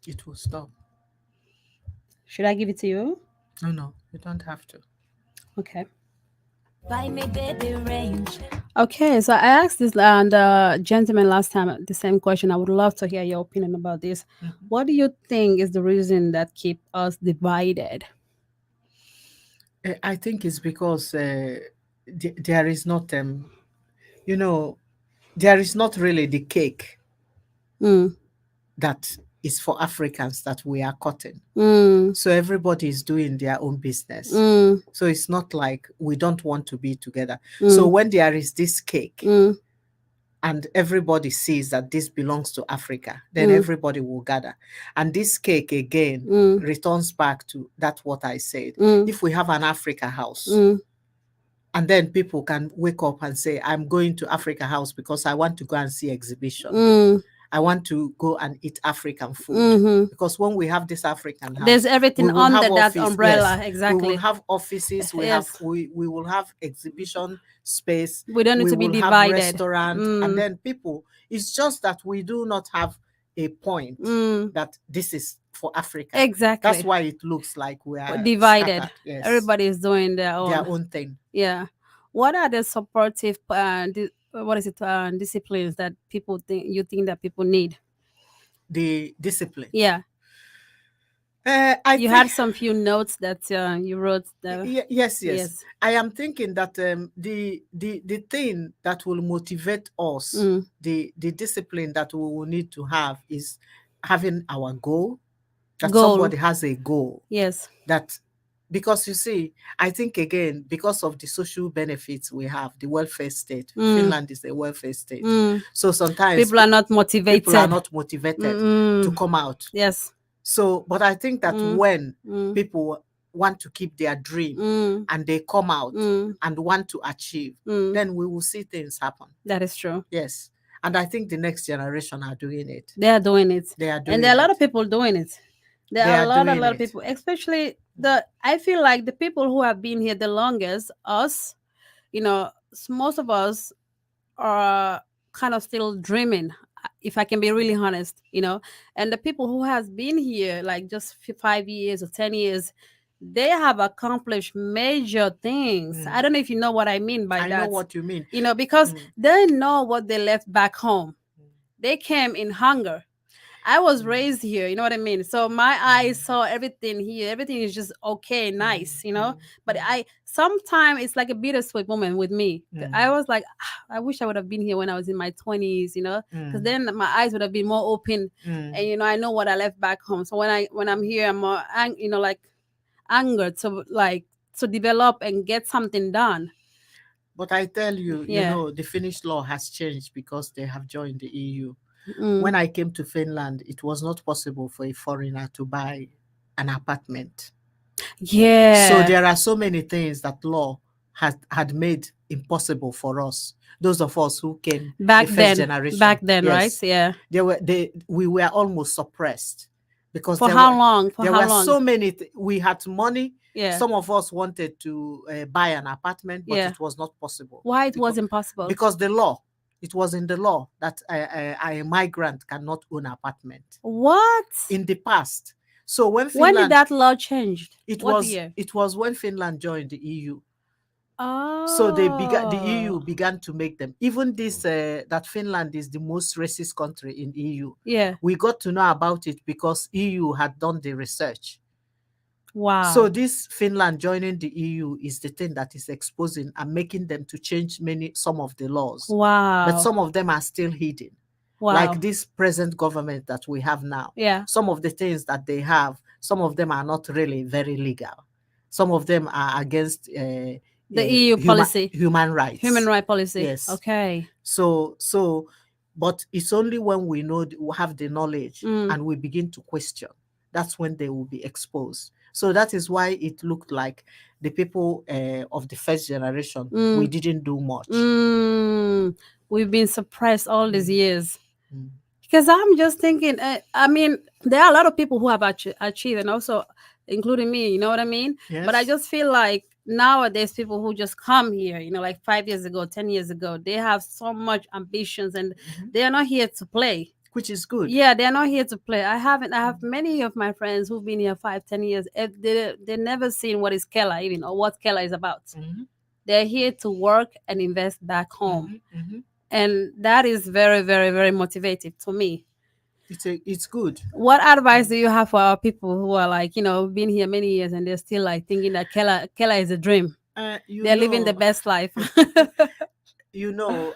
It will stop. Should I give it to you? No, you don't have to. Okay. Buy me baby range. Okay, so I asked this the gentleman last time the same question. I would love to hear your opinion about this. What do you think is the reason that keep us divided? I think it's because there is not, there is not really the cake that is for Africans that we are cutting. So everybody is doing their own business. So it's not like we don't want to be together. So when there is this cake and everybody sees that this belongs to Africa, then everybody will gather. And this cake again returns back to that's what I said. If we have an Africa house And then people can wake up and say, I'm going to Africa House because I want to go and see exhibition. I want to go and eat African food. Because when we have this African house, there's everything we will under have that office. umbrella. Yes, Exactly. we will have offices. Yes. We will have exhibition space. We don't need We to be will have divided. restaurant. And then people, it's just that we do not have a point that this is for Africa. Exactly. That's why it looks like we are divided. scattered. Yes. Everybody is doing their own thing. Yeah. What are the supportive disciplines that people think that people need? The discipline. Yeah. You had some few notes that you wrote there. Yes. I am thinking that the thing that will motivate us, the discipline that we will need to have is having our goal. That somebody has a goal. Yes. That, because you see, I think again, because of the social benefits we have, the welfare state. Finland is a welfare state. So sometimes people are not motivated. To come out. Yes. So, but I think that when people want to keep their dream and they come out and want to achieve, then we will see things happen. That is true. Yes. And I think the next generation are doing it. They are doing it. And there are a lot of people doing it. There are a lot of people, especially I feel like the people who have been here the longest, us, most of us are kind of still dreaming, if I can be really honest, and the people who has been here like just 5 years or 10 years, they have accomplished major things. I don't know if you know what I mean by that. I know what you mean. Because they know what they left back home. They came in hunger. I was raised here, you know what I mean? So my eyes saw everything here. Everything is just okay, nice, But sometimes it's like a bittersweet moment with me. I was like, I wish I would have been here when I was in my 20s, because then my eyes would have been more open, and I know what I left back home. So when I'm here, I'm more, like angered to develop and get something done. But I tell you, the Finnish law has changed because they have joined the EU. When I came to Finland, it was not possible for a foreigner to buy an apartment. Yeah. So there are so many things that law had made impossible for us. Those of us who came back the first then, generation. Back then, yes. Right? Yeah. We were almost suppressed. Because for how long? There were so many. We had money. Yeah. Some of us wanted to buy an apartment, but it was not possible. Why it was impossible? Because the law. It was in the law that a migrant cannot own an apartment. What? In the past. So when did that law change? What year? It was when Finland joined the EU. Oh. So the EU began to make them. Even this that Finland is the most racist country in EU. Yeah. We got to know about it because EU had done the research. Wow. So this Finland joining the EU is the thing that is exposing and making them to change some of the laws. Wow. But some of them are still hidden. Wow. Like this present government that we have now. Yeah. Some of the things that they have, some of them are not really very legal. Some of them are against the EU policy. Human rights. Human rights policy. Yes. Okay. So, but it's only when we have the knowledge and we begin to question, that's when they will be exposed. So that is why it looked like the people of the first generation, we didn't do much. We've been suppressed all these years. Because I'm just thinking, there are a lot of people who have achieved, and also including me, you know what I mean? Yes. But I just feel like nowadays people who just come here, like 5 years ago, 10 years ago, they have so much ambitions and they are not here to play. Which is good. Yeah, they're not here to play. I have many of my friends who've been here 5-10 years. They never seen what is Kela even, or what Kela is about. They're here to work and invest back home. And that is very, very, very motivating to me. It's good. What advice do you have for our people who are like, been here many years and they're still like thinking that Kela is a dream? They're living the best life.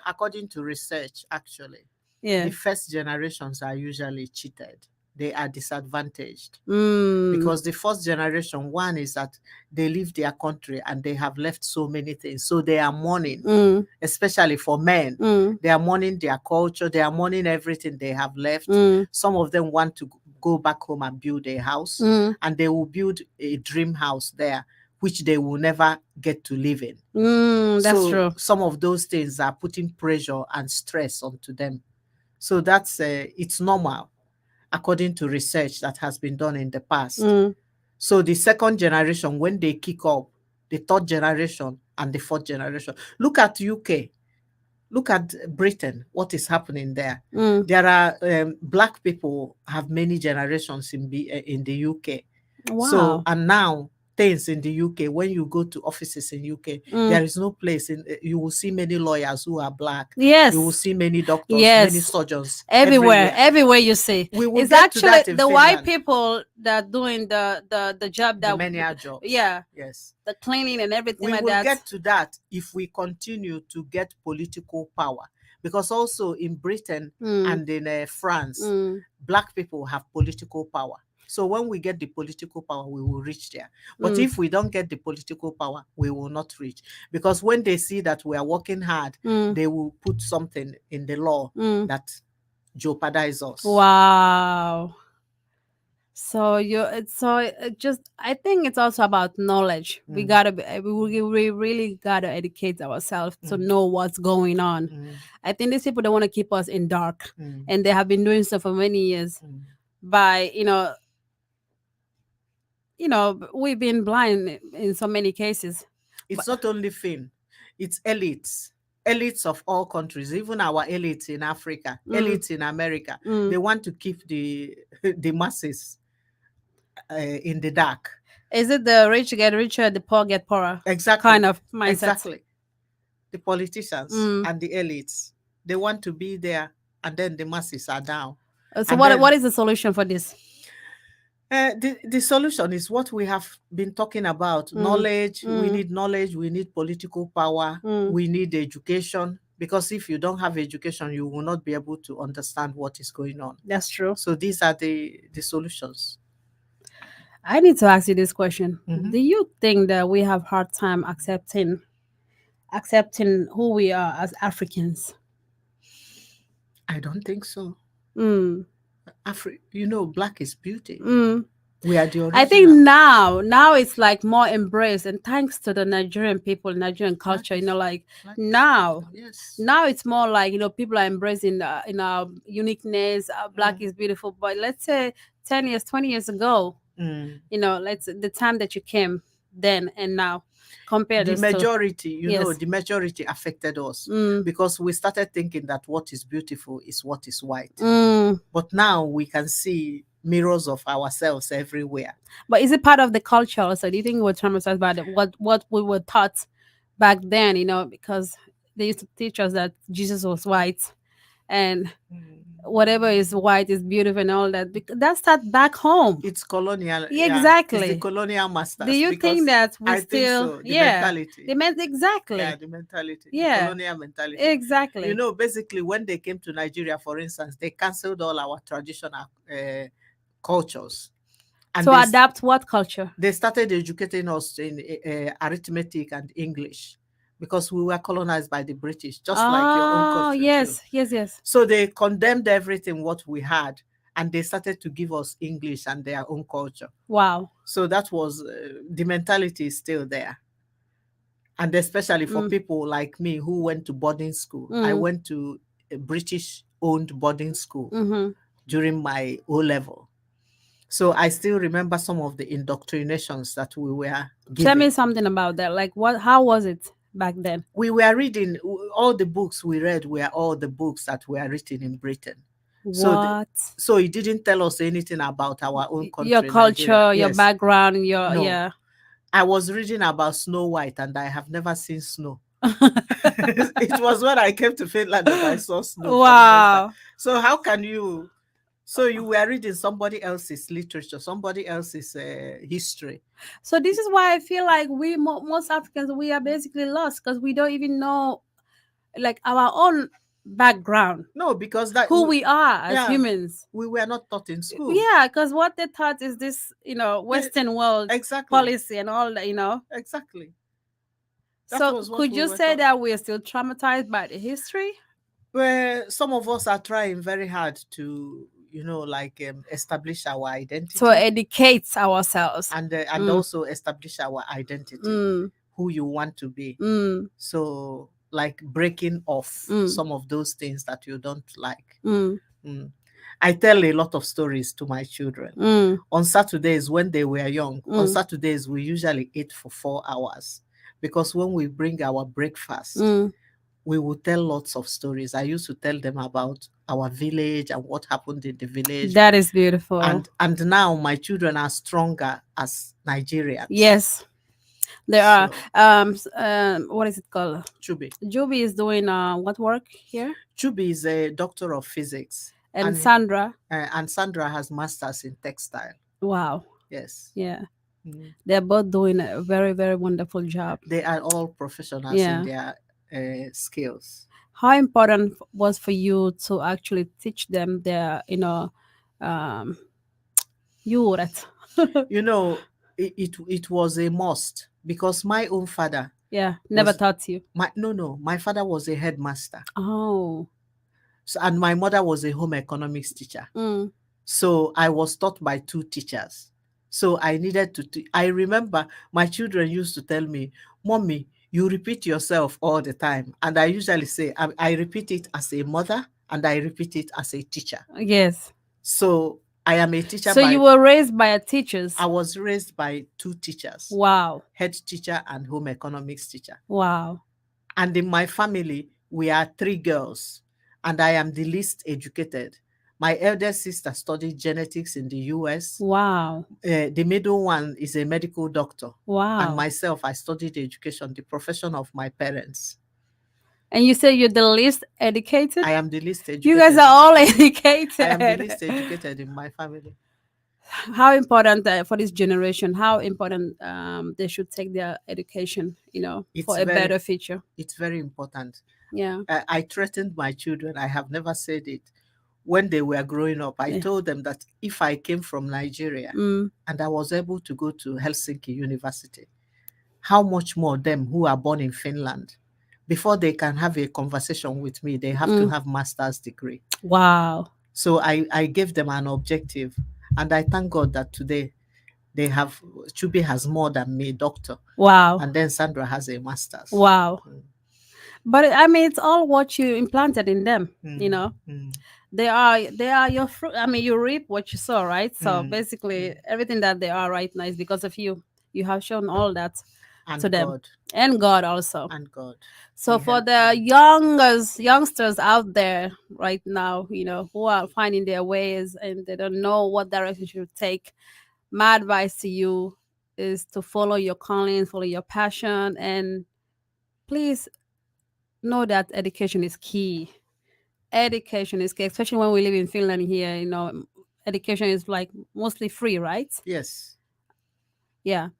According to research, actually, the first generations are usually cheated. They are disadvantaged. Because the first generation, one is that they leave their country and they have left so many things. So they are mourning, especially for men. They are mourning their culture. They are mourning everything they have left. Some of them want to go back home and build a house. And they will build a dream house there which they will never get to live in. That's So true. some of those things are putting pressure and stress onto them. So that's it's normal, according to research that has been done in the past. So the second generation, when they kick up, the third generation and the fourth generation. Look at UK. Look at Britain. What is happening there? There are black people have many generations in the UK. Wow. So, and now things in the UK, when you go to offices in UK, there is no place you will see many lawyers who are black. Yes. You will see many doctors, Yes. many surgeons Everywhere you see. We will It's get to actually that in the white Finland. people that doing the job The that menial jobs. yeah, Yes. the cleaning and everything We like will that. get to that if we continue to get political power. Because also in Britain and in France, black people have political power. So when we get the political power, we will reach there. But if we don't get the political power, we will not reach. Because when they see that we are working hard, they will put something in the law that jeopardize us. Wow. So I think it's also about knowledge. We gotta be, we really gotta educate ourselves to know what's going on. I think these people don't want to keep us in dark, and they have been doing so for many years. By we've been blind in so many cases. It's not only film, it's elites of all countries, even our elites in Africa, elites in America. They want to keep the masses in the dark. Is it the rich get richer, the poor get poorer? Exactly. Kind of mindset. Exactly. The politicians and the elites, they want to be there, and then the masses are down. So what is the solution for this? The solution is what we have been talking about. Knowledge. We need knowledge. We need political power. We need education. Because if you don't have education, you will not be able to understand what is going on. That's true. So these are the solutions. I need to ask you this question. Do you think that we have hard time accepting who we are as Africans? I don't think so. Mm. Black is beauty. We are the original. I think now it's like more embraced, and thanks to the Nigerian people, Nigerian culture, now it's more like people are embracing in our uniqueness. Black is beautiful, but let's say 10 years, 20 years ago, let's the time that you came then and now. Compare the majority, yes. The majority affected us because we started thinking that what is beautiful is what is white. But now we can see mirrors of ourselves everywhere. But is it part of the culture also? Do you think we were traumatized by what we were taught back then, because they used to teach us that Jesus was white and whatever is white is beautiful and all that. That's that back home. It's colonial. Exactly. It's the colonial masters. Do you think that we I think so. The mentality. Exactly. Yeah, the mentality. Yeah. The colonial mentality. Exactly. Basically, when they came to Nigeria, for instance, they cancelled all our traditional cultures. And to adapt what culture? They started educating us in arithmetic and English, because we were colonized by the British, just like your own country. Yes. So they condemned everything what we had, and they started to give us English and their own culture. Wow. So that was the mentality is still there, and especially for people like me who went to boarding school. I went to a British-owned boarding school during my O-level. So I still remember some of the indoctrinations that we were given. Tell me something about that. Like how was it back then? We were reading, all the books we read were all the books that were written in Britain. What? So it didn't tell us anything about our own country. Your culture, your background, yeah. I was reading about Snow White, and I have never seen snow. It was when I came to Finland that I saw snow. Wow. So how can you... So you were reading somebody else's literature, somebody else's history. So this is why I feel like most Africans, we are basically lost, because we don't even know like our own background. No, because who we are as humans. We were not taught in school. Yeah, because what they taught is this, Western world policy and all that, Exactly. So could you say that we are still traumatized by the history? Well, some of us are trying very hard to, like establish our To identity educate ourselves. and also establish our identity, who you want to be. So like breaking off some of those things that you don't like. I tell a lot of stories to my children. On Saturdays when they were young, on Saturdays we usually ate for 4 hours, because when we bring our breakfast, we will tell lots of stories. I used to tell them about our village and what happened in the village. That is beautiful. And now my children are stronger as Nigerians. Yes, there are. What is it called? Chubi. Juby is doing what work here? Chubi is a doctor of physics. And Sandra? And Sandra has masters in textile. Wow. Yes. Yeah. They're both doing a very, very wonderful job. They are all professionals in their skills. How important was for you to actually teach them their, juret? It was a must, because my own father never taught you. My father was a headmaster. Oh. So, and my mother was a home economics teacher. So I was taught by two teachers. So I needed to I remember my children used to tell me, "Mommy, you repeat yourself all the time." And I usually say, I repeat it as a mother and I repeat it as a teacher. Yes. So I am a teacher. So you were raised by teachers? I was raised by two teachers. Wow. Head teacher and home economics teacher. Wow. And in my family, we are 3 girls, and I am the least educated. My eldest sister studied genetics in the US. Wow. The middle one is a medical doctor. Wow. And myself, I studied education, the profession of my parents. And you say you're the least educated? I am the least educated. You guys are all educated. I am the least educated in my family. How important for this generation, how important they should take their education, for a better future? It's very important. Yeah. I threatened my children. I have never said it. When they were growing up, I told them that if I came from Nigeria and I was able to go to Helsinki University, how much more them who are born in Finland? Before they can have a conversation with me, they have to have master's degree. Wow. So I gave them an objective, and I thank God that today they have, Chubi has more than me, doctor. Wow. And then Sandra has a master's. Wow. But I mean, it's all what you implanted in them, They are your fruit. I mean, you reap what you sow, right? So basically, everything that they are right now is because of you. You have shown all that and to them. God. And God also. And God. So for the youngsters out there right now, who are finding their ways and they don't know what direction should take, my advice to you is to follow your calling, follow your passion, and please know that education is key. Education is key, especially when we live in Finland here. Education is like mostly free, right? Yes. Yeah,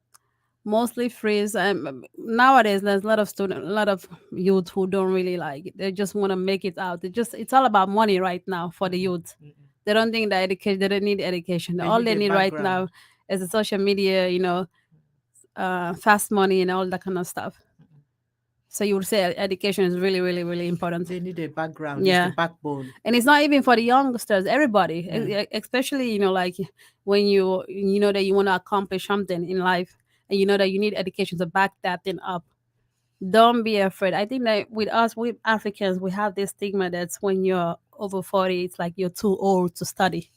mostly free. Nowadays, there's a lot of youth who don't really like it. They just want to make it out. It's all about money right now for the youth. They don't think that education. They don't need education. All they need right now is the social media, fast money and all that kind of stuff. So you would say education is really, really, really important. They need a background. Yeah. It's the backbone. And it's not even for the youngsters, everybody, especially, like when you know that you want to accomplish something in life and you know that you need education to back that thing up. Don't be afraid. I think that with us, with Africans, we have this stigma that's when you're over 40, it's like you're too old to study.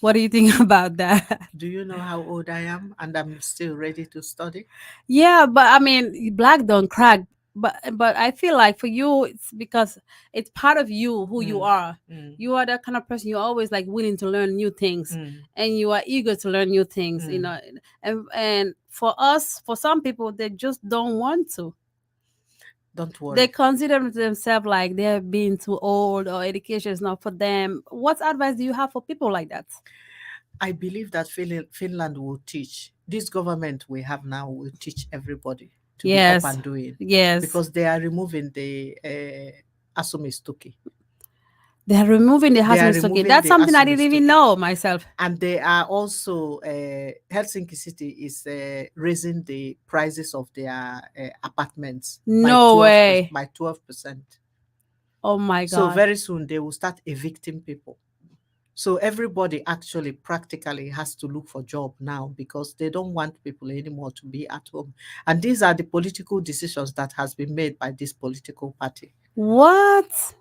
What do you think about that? Do you know how old I am and I'm still ready to study? Yeah, but I mean, black don't crack. But I feel like for you, it's because it's part of you, who you are. You are that kind of person. You're always like willing to learn new things, and you are eager to learn new things. And for us, for some people, they just don't want to. Don't worry. They consider themselves like they're being too old or education is not for them. What advice do you have for people like that? I believe that Finland will teach. This government we have now will teach everybody to be up and doing. Yes. Because they are removing the Asumistuki. They are removing the Asumistuki. That's something I didn't even know myself. And they are also, Helsinki City is raising the prices of their apartments. No way. By 12%. Oh my God. So very soon they will start evicting people. So everybody actually practically has to look for job now because they don't want people anymore to be at home. And these are the political decisions that has been made by this political party. What?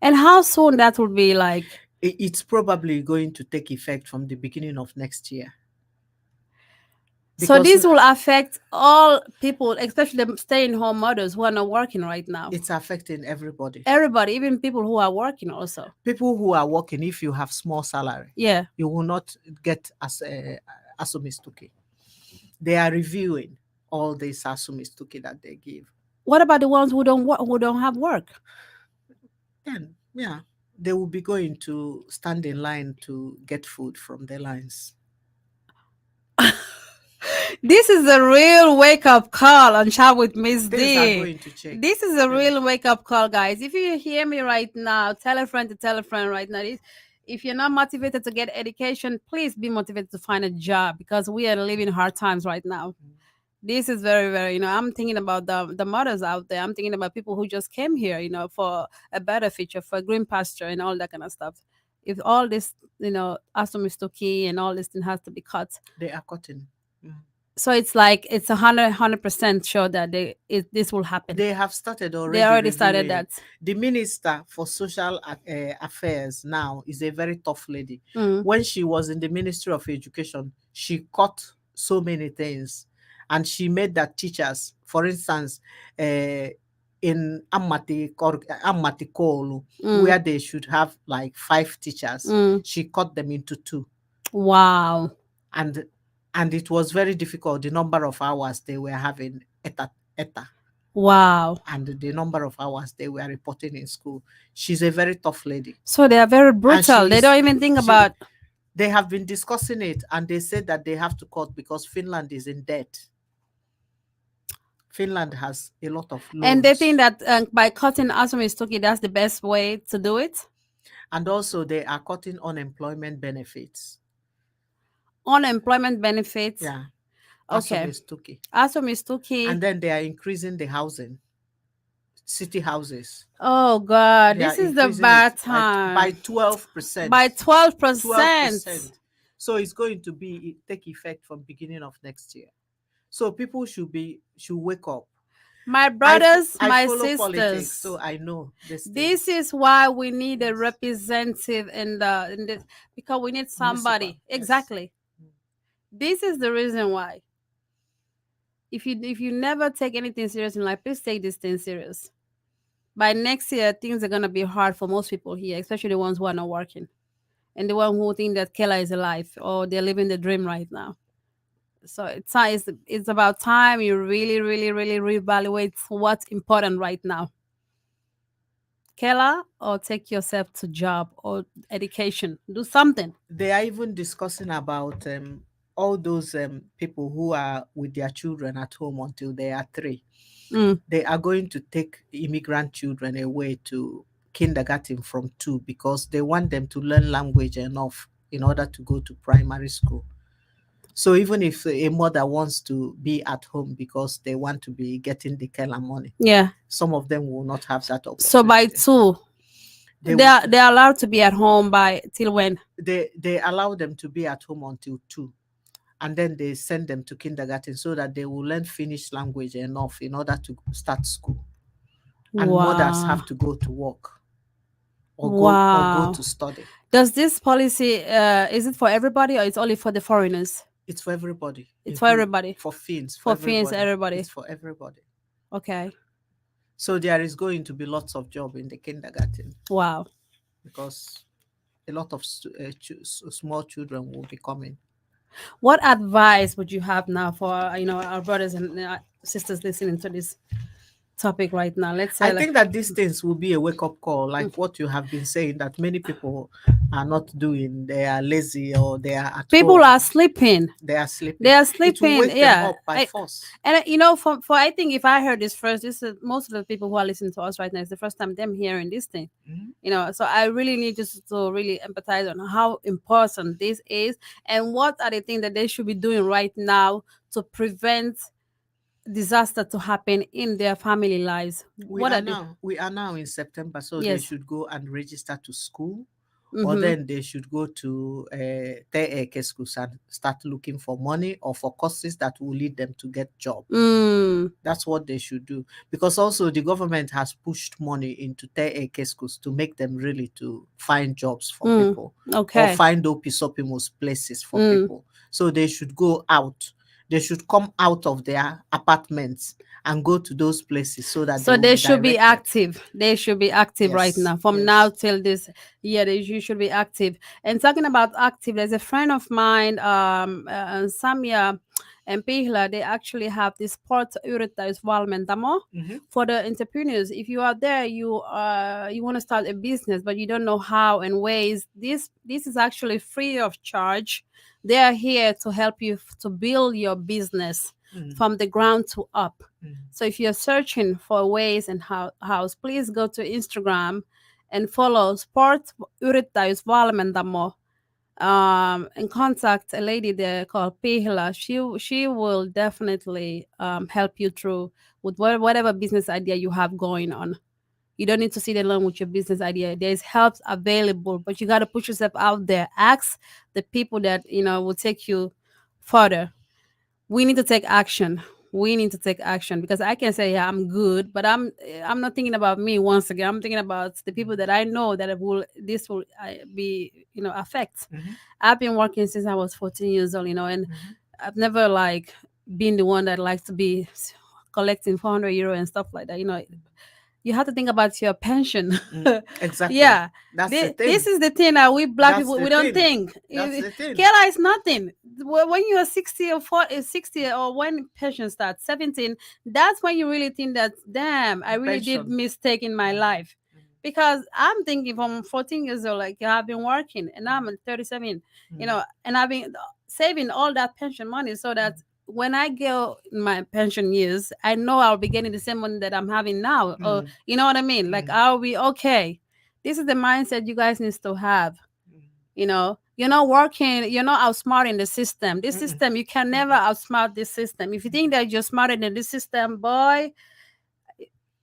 And how soon that will be like? It's probably going to take effect from the beginning of next year. So Because this will affect all people, especially the stay-in-home mothers who are not working right now. it's affecting everybody. Everybody, even people who are working also. People who are working, if you have small salary, Yeah. you will not get asumistuki. They are reviewing all this asumistuki that they give. What about the ones who don't work, who don't have work? Then, yeah, they will be going to stand in line to get food from the lines. This is a real wake-up call on Chat with Miss Things are D. going to change. This is a real wake-up call, guys. If you hear me right now, tell a friend to tell a friend right now. If you're not motivated to get education, please be motivated to find a job because we are living hard times right now. This is very, very, I'm thinking about the mothers out there. I'm thinking about people who just came here, for a better future, for a green pasture and all that kind of stuff. If all this, asumistoki and all this thing has to be cut, They are cutting. so it's like it's 100% sure that this will happen. They have started already. They already started reviewing. that. The minister for social affairs now is a very tough lady. Mm. When she was in the Ministry of Education, she cut so many things, and she made that teachers, for instance, in Amati Kolu, where they should have like 5 teachers, she cut them into 2. Wow. And it was very difficult, the number of hours they were having eta. Wow. And the number of hours they were reporting in school. She's a very tough lady. So they are very brutal. They don't even think about. They have been discussing it, and they said that they have to cut because Finland is in debt. Finland has a lot of loans. And they think that by cutting asumistoki, that's the best way to do it. And also they are cutting unemployment benefits. Unemployment benefits. Yeah. Okay. Asumistuki. Asumistuki. And then they are increasing the housing, city houses. Oh God, this is the bad time. By 12%. By 12%. So it's going to take effect from beginning of next year. So people should wake up. My brothers, I my follow sisters, politics, so I know this. This is why we need a representative in this, because we need somebody. Municipal. Exactly. Yes. This is the reason why. If you never take anything serious in life, please take this thing serious. By next year, things are gonna be hard for most people here, especially the ones who are not working, and the one who think that Kela is alive or they're living the dream right now. So it's about time you really, really, really reevaluate what's important right now. Kela, or take yourself to job or education. Do something. They are even discussing about all those people who are with their children at home until they are 3. They are going to take immigrant children away to kindergarten from 2 because they want them to learn language enough in order to go to primary school. So even if a mother wants to be at home because they want to be getting the Kela money, yeah, some of them will not have that opportunity. So by 2, they're allowed to be at home by till when? They allow them to be at home until 2. And then they send them to kindergarten so that they will learn Finnish language enough in order to start school. And mothers have to go to work or go to study. Does this policy, is it for everybody or it's only for the foreigners? It's for everybody. It's for everybody. For Finns. For Finns, everybody. It's for everybody. Okay. So there is going to be lots of job in the kindergarten. Wow. Because a lot of small children will be coming. What advice would you have now for our brothers and sisters listening to this topic right now? Let's say I think that these things will be a wake-up call, like what you have been saying, that many people are not doing. They are lazy or they are at people home. Are sleeping. They are sleeping. They are sleeping. It will wake them up by force. And for I think if I heard this first, this is most of the people who are listening to us right now, it's the first time them hearing this thing. Mm-hmm. So I really need just to really empathize on how important this is and what are the things that they should be doing right now to prevent disaster to happen in their family lives. We are now in September, so they should go and register to school or then they should go to schools and start looking for money or for courses that will lead them to get job. That's what they should do, because also the government has pushed money into schools to make them really to find jobs for people, or find opimos places for people. So they should go out. They should come out of their apartments and go to those places so that they should be directed. active. They should be active right now. From now till this year, you should be active. And talking about active, there's a friend of mine, Samia and Pihla. They actually have this sport valmentamo for the entrepreneurs. If you are there, you want to start a business, but you don't know how and ways. This is actually free of charge. They are here to help you to build your business from the ground to up. So if you're searching for ways and hows, please go to Instagram and follow Sport Yrittäjyys Valmentaмо, and contact a lady there called Pihla. She will definitely help you through with whatever business idea you have going on. You don't need to sit alone with your business idea. There's help available, but you got to put yourself out there. Ask the people that will take you further. We need to take action. We need to take action, because I can say, yeah, I'm good, but I'm not thinking about me. Once again, I'm thinking about the people that I know that this will be affect. I've been working since I was 14 years old, and I've never been the one that likes to be collecting 400 euro and stuff like that. You have to think about your pension. Exactly. Yeah, That's the thing. this is the thing that we black That's people the we don't thing. think. That's the thing. Kera is nothing. When you are 60 or 40, 60, or when pension starts 17, that's when you really think that, damn, I really did Pension. mistake in my life. Because I'm thinking from 14 years old, I've been working, and I'm 37, and I've been saving all that pension money so that when I go in my pension years, I know I'll be getting the same money that I'm having now. Or you know what I mean? I'll be okay. This is the mindset you guys need to have. You're not working, you're not outsmarting the system. This system, you can never outsmart this system. If you think that you're smarter than this system, boy,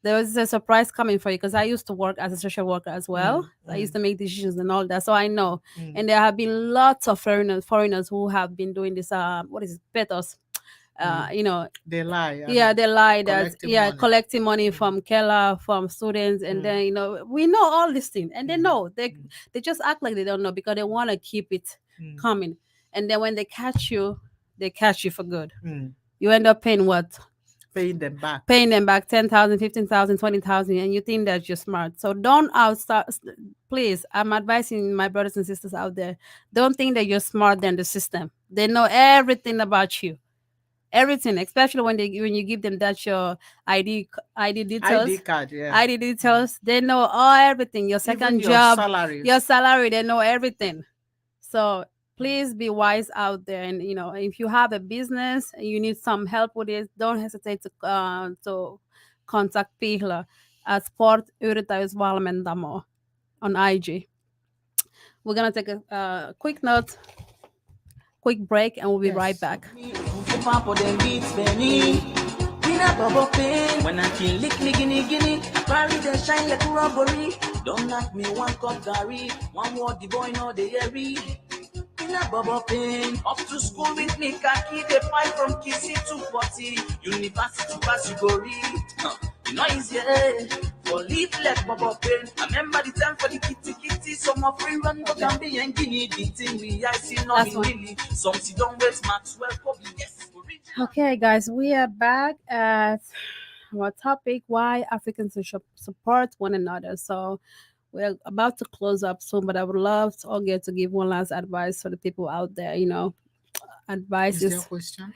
there was a surprise coming for you, because I used to work as a social worker as well. I used to make decisions and all that, so I know. And there have been lots of foreigners who have been doing this. What is it? Petos. They lie. Yeah, they lie that Collecting money. collecting money from Kela, from students, and then we know all these things, and they know they just act like they don't know, because they want to keep it coming. And then when they catch you for good. You end up paying what? Paying them back. 10,000, 15,000, 20,000, and you think that you're smart. So don't outstart. Please, I'm advising my brothers and sisters out there, don't think that you're smarter than the system. They know everything about you. Everything, especially when you give them that your ID details, ID card, yeah. ID details, they know everything. Your second Even your job, salary. your salary, they know everything. So please be wise out there, and if you have a business and you need some help with it, don't hesitate to contact Pihla at Sport Yrittäjyys Valmentaamo on IG. We're gonna take a quick break, and we'll be right back. When I feel lick me guinea, Barry they shine like robbery. Don't knock me one cup Gary, one word the boy know they heavy. In a bubble pain, up to school with me khaki, they fight from Kissy to 40. University pass you go read. You know easy, for leave like bubble pain. I remember the time for the kitty, some of free run go Gambia and Guinea. The thing we I see no really. Some see don't waste Maxwell Kobe, yes. Okay, guys, we are back at our topic: why Africans should support one another. So we're about to close up soon, but I would love to all get to give one last advice for the people out there. Advice Is there a question?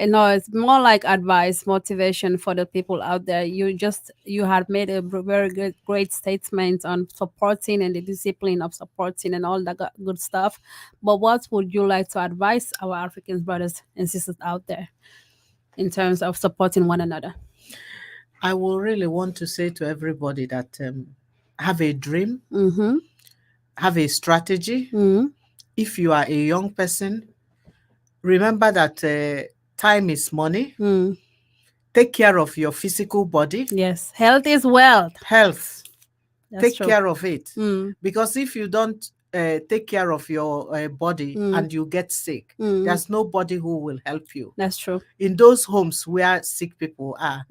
No, it's more like advice, motivation for the people out there. You had made a very great statement on supporting and the discipline of supporting and all that good stuff. But what would you like to advise our African brothers and sisters out there in terms of supporting one another? I will really want to say to everybody that have a dream, have a strategy. If you are a young person, remember that time is money. Take care of your physical body. Yes, health is wealth. Health. That's Take true. care of it. Because if you don't take care of your body and you get sick, there's nobody who will help you. That's true. In those homes where sick people are,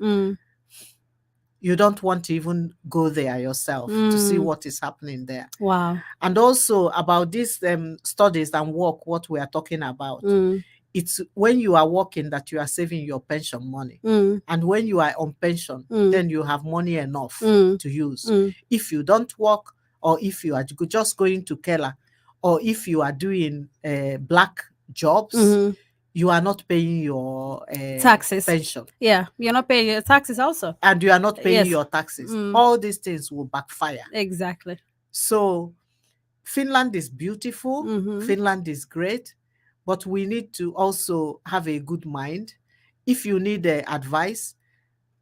you don't want to even go there yourself to see what is happening there. Wow. And also about these studies and work, what we are talking about, it's when you are working that you are saving your pension money. And when you are on pension, then you have money enough to use. If you don't work, or if you are just going to Kela, or if you are doing black jobs, you are not paying your taxes. pension. Yeah, you're not paying your taxes also. And you are not paying Yes. your taxes. All these things will backfire. Exactly. So Finland is beautiful. Finland is great. But we need to also have a good mind. If you need advice,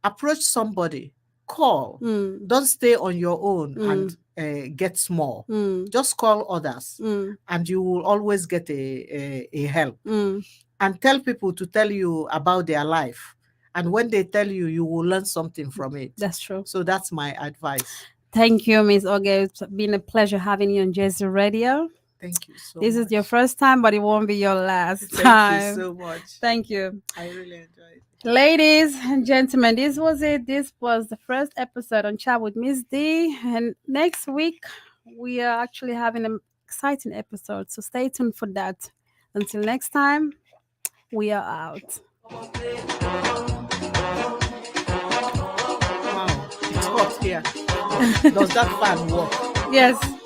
approach somebody. Call. Don't stay on your own and get small. Just call others. And you will always get a help. And tell people to tell you about their life. And when they tell you, you will learn something from it. That's true. So that's my advice. Thank you, Miss Oge. It's been a pleasure having you on Jesse Radio. Thank you so This much. is your first time, but it won't be your last Thank time. you so much. Thank you. I really enjoyed it. Ladies and gentlemen, this was it. This was the first episode on Chat with Miss D. And next week, we are actually having an exciting episode. So stay tuned for that. Until next time, we are out. Wow, it's hot here. Does that fan work? Yes.